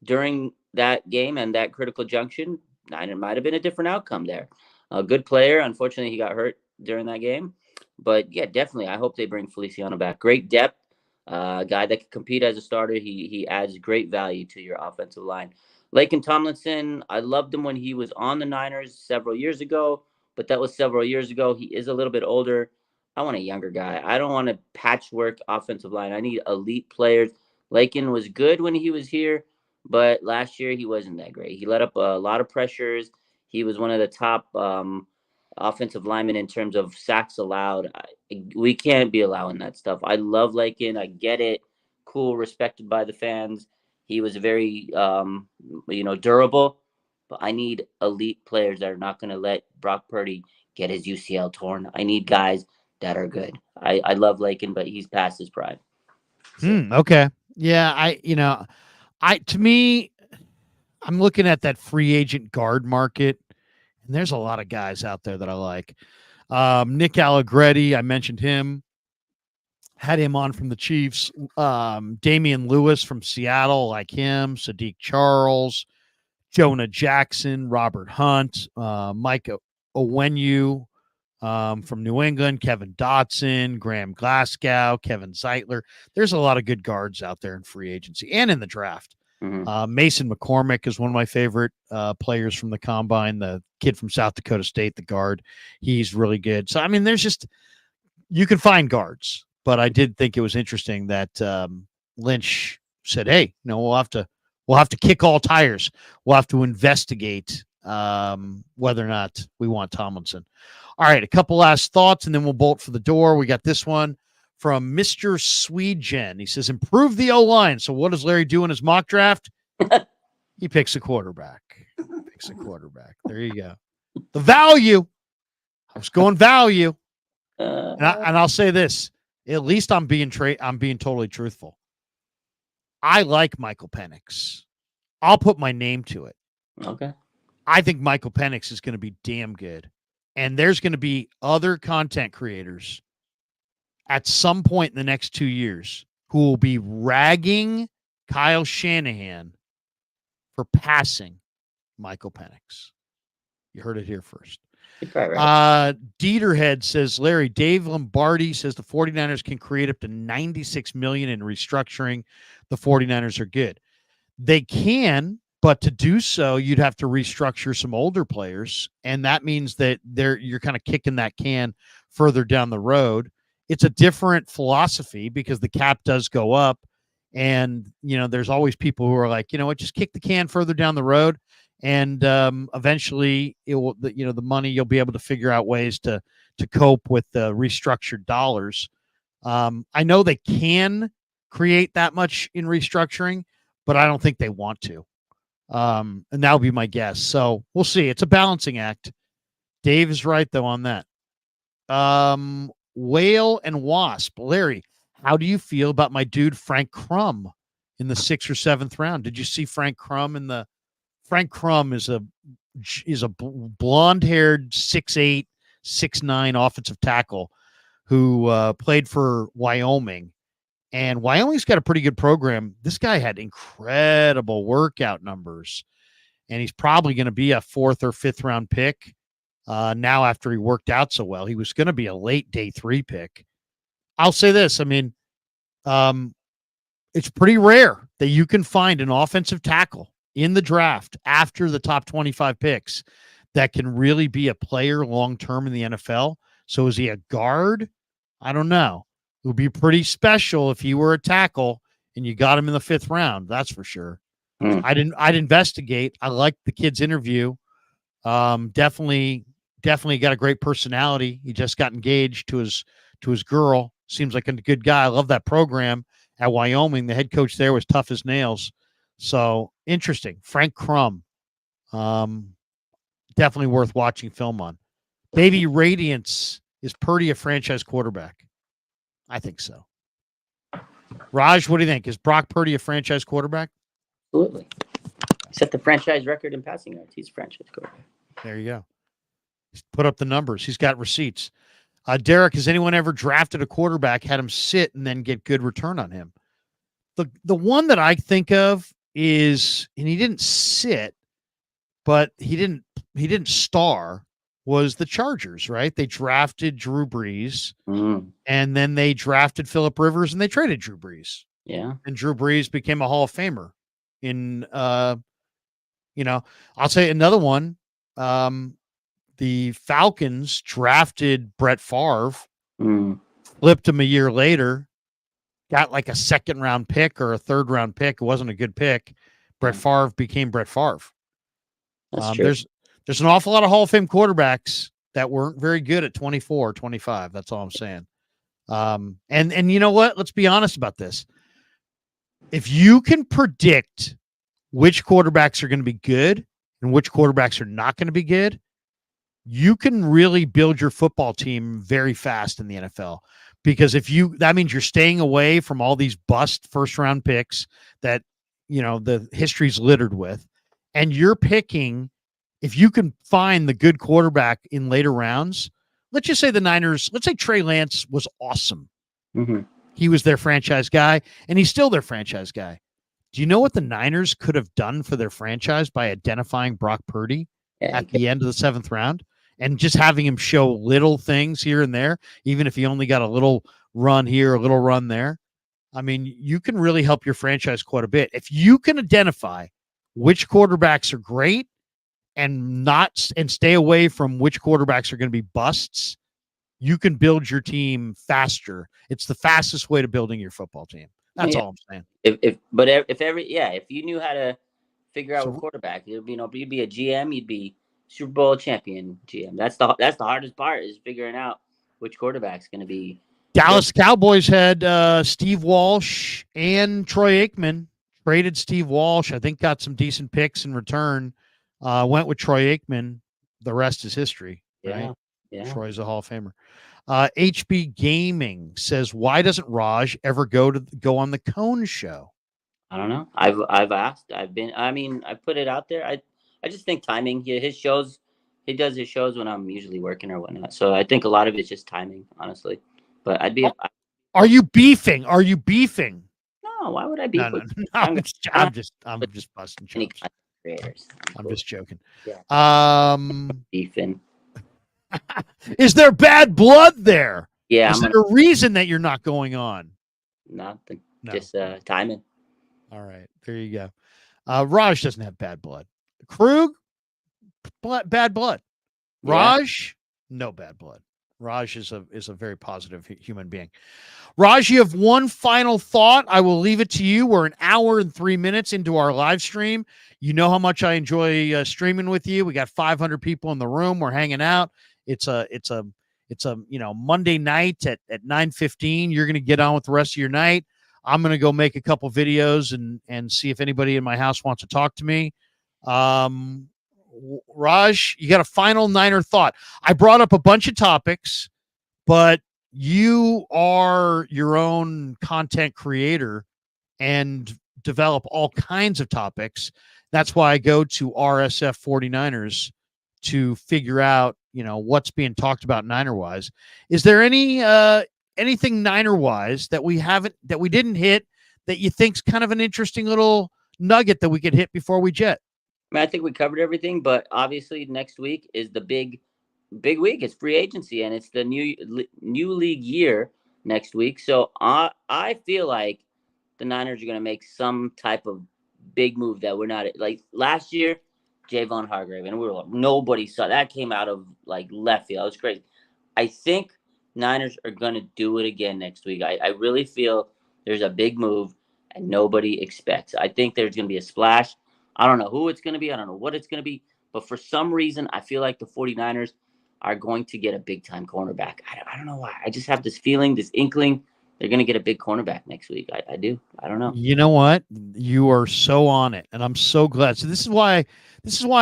during that game and that critical junction, it might have been a different outcome there. A good player. Unfortunately, he got hurt during that game. But yeah, definitely. I hope they bring Feliciano back. Great depth. Guy that can compete as a starter. He adds great value to your offensive line. Laken Tomlinson, I loved him when he was on the Niners several years ago, but that was several years ago. He is a little bit older. I want a younger guy. I don't want a patchwork offensive line. I need elite players. Laken was good when he was here, but last year he wasn't that great. He let up a lot of pressures. He was one of the top offensive linemen in terms of sacks allowed. We can't be allowing that stuff. I love Laken. I get it. Cool, respected by the fans. He was very, durable. But I need elite players that are not going to let Brock Purdy get his UCL torn. I need guys that are good. I love Laken, but he's past his prime. Okay. Yeah, to me, I'm looking at that free agent guard market, and there's a lot of guys out there that I like. Nick Allegretti, I mentioned him. Had him on from the Chiefs. Damian Lewis from Seattle, like him. Sadiq Charles, Jonah Jackson, Robert Hunt, Mike Onwenu from New England, Kevin Dotson, Graham Glasgow, Kevin Zeitler. There's a lot of good guards out there in free agency and in the draft. Mm-hmm. Mason McCormick is one of my favorite players from the combine, the kid from South Dakota State, the guard. He's really good. So, you can find guards, but I did think it was interesting that Lynch said, hey, we'll have to kick all tires. We'll have to investigate whether or not we want Tomlinson. All right, a couple last thoughts, and then we'll bolt for the door. We got this one from Mr. Sweden. He says, improve the O-line. So what does Larry do in his mock draft? He picks a quarterback. There you go. The value. I was going value. And I'll say this. At least I'm being totally truthful. I like Michael Penix. I'll put my name to it. Okay. I think Michael Penix is going to be damn good. And there's going to be other content creators at some point in the next 2 years who will be ragging Kyle Shanahan for passing Michael Penix. You heard it here first. Right. Dieterhead says, Larry, Dave Lombardi says the 49ers can create up to $96 million in restructuring. The 49ers are good. They can, but to do so, you'd have to restructure some older players, and that means that you're kind of kicking that can further down the road. It's a different philosophy because the cap does go up, and there's always people who are like, just kick the can further down the road, and eventually it will, the money, you'll be able to figure out ways to cope with the restructured dollars. I know they can create that much in restructuring, but I don't think they want to. And that would be my guess. So we'll see. It's a balancing act. Dave is right, though, on that. Whale and Wasp. Larry, how do you feel about my dude Frank Crum in the 6th or 7th round? Did you see Frank Crum Frank Crum is a blonde-haired 6'8", 6'9" offensive tackle who played for Wyoming. And Wyoming's got a pretty good program. This guy had incredible workout numbers, and he's probably going to be a 4th or 5th round pick. now after he worked out so well. He was going to be a late day 3 pick. I'll say this. I mean, it's pretty rare that you can find an offensive tackle in the draft after the top 25 picks that can really be a player long-term in the NFL. So is he a guard? I don't know. It would be pretty special if he were a tackle and you got him in the 5th round. That's for sure. I'd investigate. I liked the kid's interview. Definitely got a great personality. He just got engaged to his girl. Seems like a good guy. I love that program at Wyoming. The head coach there was tough as nails. So interesting. Frank Crum. Definitely worth watching film on. Baby Radiance, is Purdy a franchise quarterback? I think so. Raj, what do you think? Is Brock Purdy a franchise quarterback? Absolutely. Set the franchise record in passing yards. He's a franchise quarterback. There you go. He's put up the numbers. He's got receipts. Derek, has anyone ever drafted a quarterback, had him sit, and then get good return on him? The one that I think of is, and he didn't sit, but he didn't star, was the Chargers, right? They drafted Drew Brees, and then they drafted Phillip Rivers, and they traded Drew Brees. Yeah. And Drew Brees became a Hall of Famer. I'll say another one. The Falcons drafted Brett Favre, flipped him a year later, got like a 2nd round pick or a 3rd round pick. It wasn't a good pick. Brett Favre became Brett Favre. That's true. There's an awful lot of Hall of Fame quarterbacks that weren't very good at 24, 25. That's all I'm saying. And you know what? Let's be honest about this. If you can predict which quarterbacks are going to be good and which quarterbacks are not going to be good, you can really build your football team very fast in the NFL. Because that means you're staying away from all these bust 1st round picks that, the history's littered with. And you're picking, if you can find the good quarterback in later rounds, let's just say the Niners, let's say Trey Lance was awesome. He was their franchise guy, and he's still their franchise guy. Do you know what the Niners could have done for their franchise by identifying Brock Purdy at the end of the 7th round and just having him show little things here and there, even if he only got a little run here, a little run there? I mean, you can really help your franchise quite a bit. If you can identify which quarterbacks are great and stay away from which quarterbacks are going to be busts, you can build your team faster. It's the fastest way to building your football team. That's all I'm saying. If you knew how to figure out a quarterback, you'd be a GM, you'd be Super Bowl champion GM. That's the hardest part, is figuring out which quarterback's going to be. Dallas Cowboys had Steve Walsh and Troy Aikman. Traded Steve Walsh. I think got some decent picks in return. Went with Troy Aikman. The rest is history. Right? Yeah. Troy's a Hall of Famer. HB Gaming says, why doesn't Raj ever go on the Cone Show? I don't know. I've asked. I put it out there. I just think timing. He does his shows when I'm usually working or whatnot. So I think a lot of it's just timing, honestly. But Are you beefing? Are you beefing? No, why would I beef? No. I'm just busting chops. Creators. I'm just joking. Yeah. Beefing. Is there bad blood there? Yeah. Is there a reason that you're not going on? Nothing. No. Just timing. All right. There you go. Raj doesn't have bad blood. Krug, bad blood. Raj, no bad blood. Raj is a very positive human being. Raj, you have one final thought. I will leave it to you. We're an hour and 3 minutes into our live stream. You know how much I enjoy streaming with you. We got 500 people in the room. We're hanging out. It's a Monday night at 9:15. You're going to get on with the rest of your night. I'm going to go make a couple videos and see if anybody in my house wants to talk to me. Raj, you got a final Niner thought? I brought up a bunch of topics, but you are your own content creator and develop all kinds of topics. That's why I go to RSF 49ers to figure out, what's being talked about Niner-wise. Is there anything Niner-wise that we didn't hit that you think's kind of an interesting little nugget that we could hit before we jet? I think we covered everything, but obviously next week is the big big week. It's free agency, and it's the new league year next week. So I feel like the Niners are going to make some type of big move that we're not like last year. Javon Hargrave, and we were like, nobody saw that came out of like left field. It was crazy. I think Niners are going to do it again next week. I really feel there's a big move and nobody expects. I think there's going to be a splash. I don't know who it's going to be. I don't know what it's going to be. But for some reason, I feel like the 49ers are going to get a big time cornerback. I don't know why. I just have this feeling, this inkling, they're going to get a big cornerback next week. I do. I don't know. You know what? You are so on it, and I'm so glad. So this is why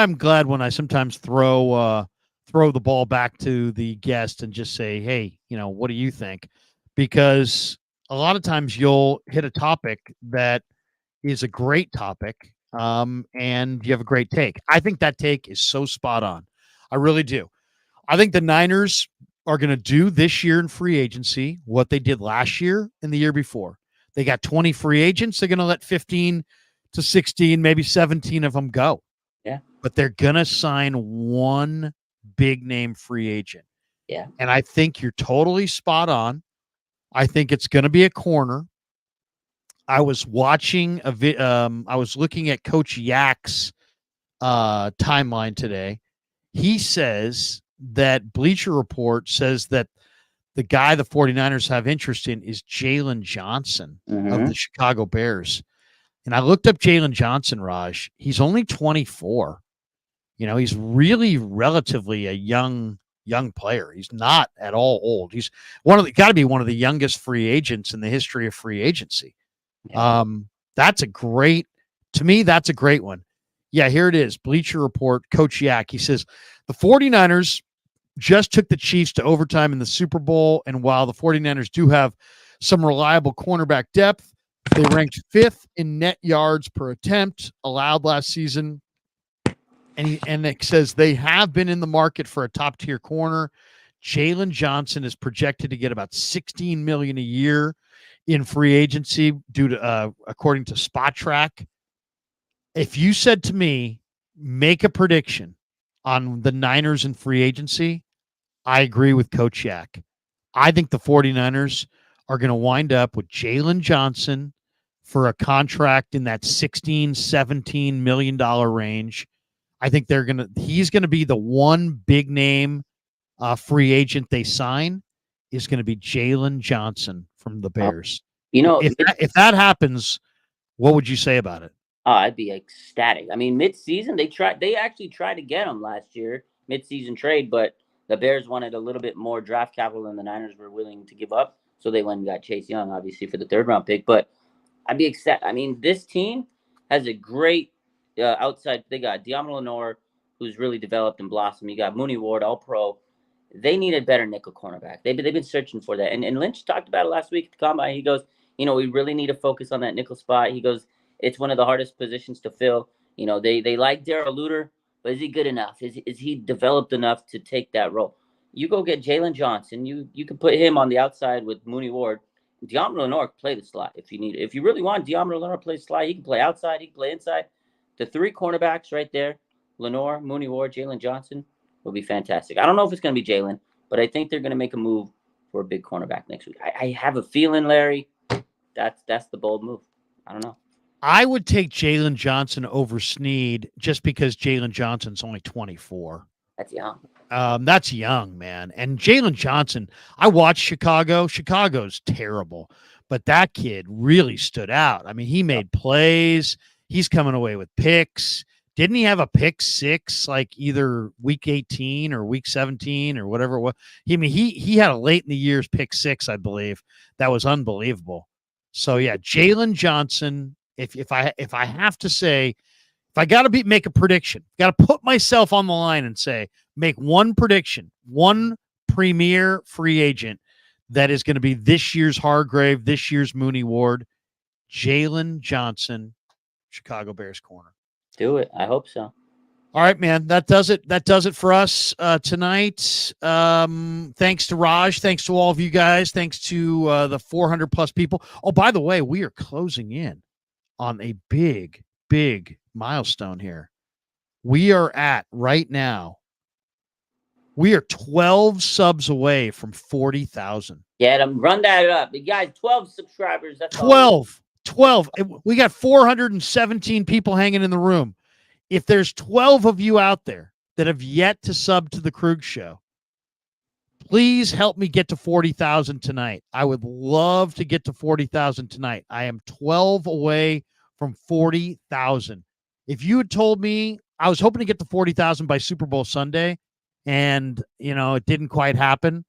I'm glad when I sometimes throw the ball back to the guest and just say, "Hey, what do you think?" Because a lot of times you'll hit a topic that is a great topic, and you have a great take. I think that take is so spot on. I really do. I think the Niners are going to do this year in free agency what they did last year and the year before. They got 20 free agents. They're going to let 15 to 16, maybe 17 of them go. Yeah. But they're going to sign one big name free agent. Yeah. And I think you're totally spot on. I think it's going to be a corner. I was watching I was looking at Coach Yak's timeline today. He says that Bleacher Report says that the guy the 49ers have interest in is Jalen Johnson of Mm-hmm. the Chicago Bears. And I looked up Jalen Johnson, Raj. He's only 24. He's really relatively a young player. He's not at all old. He's got to be one of the youngest free agents in the history of free agency. Yeah. That's a great, to me, that's a great one. Yeah, here it is. Bleacher Report, Coach Yak. He says the 49ers just took the Chiefs to overtime in the Super Bowl. And while the 49ers do have some reliable cornerback depth, they ranked fifth in net yards per attempt allowed last season. And it says they have been in the market for a top tier corner. Jalen Johnson is projected to get about $16 million a year in free agency due to according to Spot Track. If you said to me, make a prediction on the Niners in free agency, I agree with Coach Yak. I think the 49ers are going to wind up with Jalen Johnson for a contract in that $16-17 million range. I think he's going to be the one big name free agent they sign is going to be Jalen Johnson from the Oh, Bears. you know, If that happens, what would you say about it? I'd be ecstatic. I mean, mid-season they actually tried to get him last year, mid-season trade, but the Bears wanted a little bit more draft capital than the Niners were willing to give up, so they went and got Chase Young, obviously for the third round pick. But I'd be ecstatic. I mean, this team has a great outside. They got Diamond Lenore, who's really developed and blossomed. You got Mooney Ward, All Pro. They need a better nickel cornerback. They've been searching for that. And Lynch talked about it last week at the combine. He goes, we really need to focus on that nickel spot. He goes, it's one of the hardest positions to fill. They like Darrell Luter, but is he good enough? Is he developed enough to take that role? You go get Jalen Johnson. You can put him on the outside with Mooney Ward. Diamond Lenore can play the slot if you need it. If you really want Diamond Lenore to play slot, he can play outside, he can play inside. The three cornerbacks right there, Lenore, Mooney Ward, Jalen Johnson, will be fantastic. I don't know if it's going to be Jalen, but I think they're going to make a move for a big cornerback next week. I have a feeling, Larry, that's the bold move. I don't know. I would take Jalen Johnson over Snead just because Jalen Johnson's only 24. That's young. That's young, man. And Jalen Johnson, I watched Chicago. Chicago's terrible, but that kid really stood out. I mean, he made plays. He's coming away with picks. Didn't he have a pick six like either week 18 or week 17 or whatever it was? He had a late in the year's pick six, I believe. That was unbelievable. So yeah, Jalen Johnson. If I have to say, if I got to make a prediction, got to put myself on the line and say, make one prediction, one premier free agent that is going to be this year's Hargrave, this year's Mooney Ward, Jalen Johnson, Chicago Bears corner. Do it. I hope so. All right, man. That does it. That does it for us tonight. Thanks to Raj. Thanks to all of you guys. Thanks to the 400 plus people. Oh, by the way, we are closing in on a big milestone here. We are at right now We are 12 subs away from 40,000. Get them. Run that up. You guys, 12 subscribers. That's 12. 12. We got 417 people hanging in the room. If there's 12 of you out there that have yet to sub to the Krug Show, please help me get to 40,000 tonight. I would love to get to 40,000 tonight. I am 12 away from 40,000. If you had told me, I was hoping to get to 40,000 by Super Bowl Sunday, and, it didn't quite happen.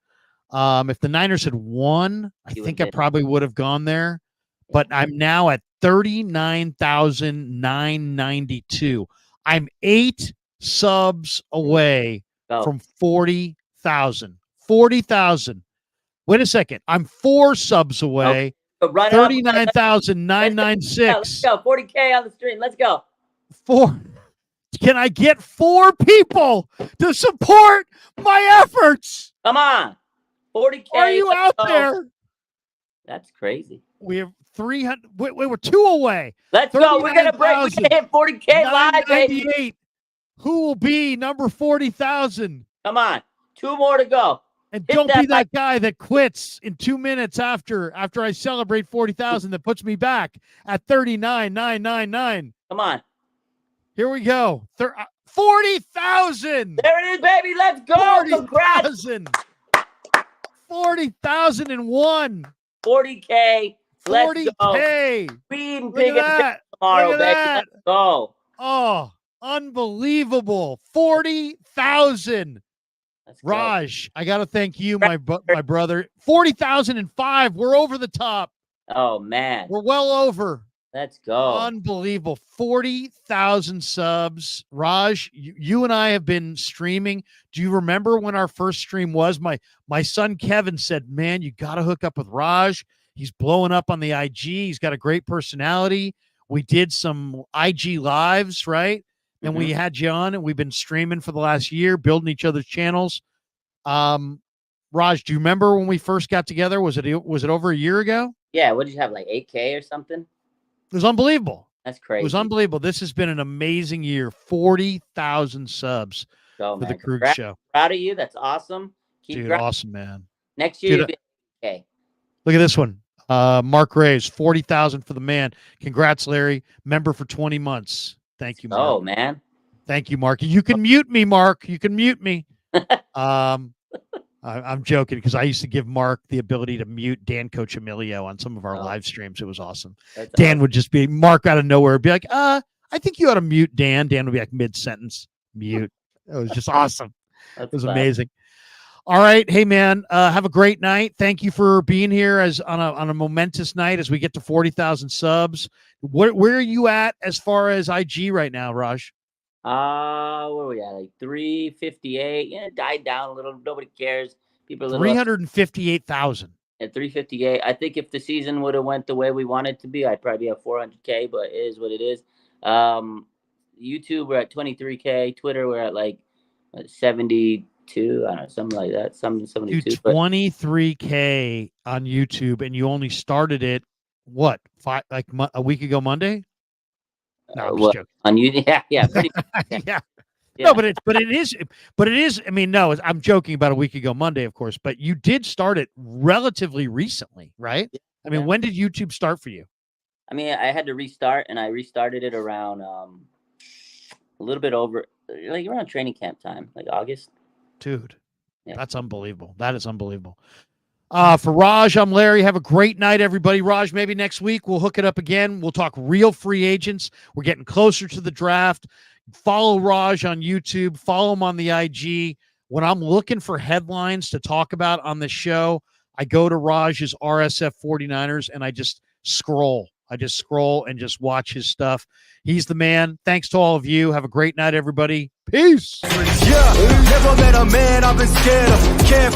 If the Niners had won, I think I probably would have gone there. But I'm now at 39,992. I'm 8 subs away from 40,000. 40,000. Wait a second. I'm 4 subs away. 39,996. Let's go. 40K on the stream. Let's go. 4. Can I get 4 people to support my efforts? Come on. 40K. Are you out there? That's crazy. We have 300. We're 2 away. Let's go. We're going to break. We can hit 40K live, baby. Who will be number 40,000? Come on. 2 more to go. And don't be that guy that quits in 2 minutes after I celebrate 40,000 that puts me back at 39,999. Come on. Here we go. 40,000. There it is, baby. Let's go. 40,000. 40,001. 40K. Let's 40K. Go. Feed and Look pig at that. tomorrow, Look at baby. that. Let's go. Oh, unbelievable. 40,000. Raj, I got to thank you, my brother. 40,005. We're over the top. Oh, man. We're well over. Let's go. Unbelievable. 40,000 subs. Raj, you and I have been streaming. Do you remember when our first stream was? My son Kevin said, man, you got to hook up with Raj. He's blowing up on the IG. He's got a great personality. We did some IG lives, right? And we had you on, and we've been streaming for the last year, building each other's channels. Raj, do you remember when we first got together? Was it over a year ago? Yeah. What did you have, like 8K or something? It was unbelievable. That's crazy. It was unbelievable. This has been an amazing year. 40,000 subs for the Krug Show. Proud of you. That's awesome. Dude, awesome, man. Next year, you'll be okay. Look at this one. Mark Reyes, 40,000 for the man. Congrats, Larry. Member for 20 months. Thank you, Mark. Oh, man. Thank you, Mark. You can mute me, Mark. You can mute me. I'm joking because I used to give Mark the ability to mute Dan Coach Emilio on some of our live streams. It was awesome. Dan would just be Mark out of nowhere, be like, I think you ought to mute Dan. Dan would be like mid-sentence, mute. It was just awesome. It was amazing. All right. Hey, man, have a great night. Thank you for being here on a momentous night as we get to 40,000 subs. Where are you at as far as IG right now, Raj? Where are we at? Like 358. Yeah, it died down a little. Nobody cares. People are 358,000. At 358. I think if the season would have went the way we wanted it to be, I'd probably have 400K, but it is what it is. YouTube, we're at 23K. Twitter, we're at like 72. I don't know, something like that. 72. Dude, 23K on YouTube, and you only started it, what, a week ago Monday? No, I'm just joking. On you, yeah, pretty yeah. Yeah. No, but it is. I mean, no, I'm joking about a week ago Monday, of course. But you did start it relatively recently, right? I mean, when did YouTube start for you? I mean, I had to restart, and I restarted it around a little bit over, like around training camp time, like August. Dude, that's unbelievable. That is unbelievable. For Raj, I'm Larry. Have a great night, everybody. Raj, maybe next week we'll hook it up again. We'll talk real free agents. We're getting closer to the draft. Follow Raj on YouTube. Follow him on the IG. When I'm looking for headlines to talk about on the show, I go to Raj's RSF 49ers and I just scroll. and just watch his stuff. He's the man. Thanks to all of you. Have a great night, everybody. Peace. Yeah, never met a man I've been scared of. Careful.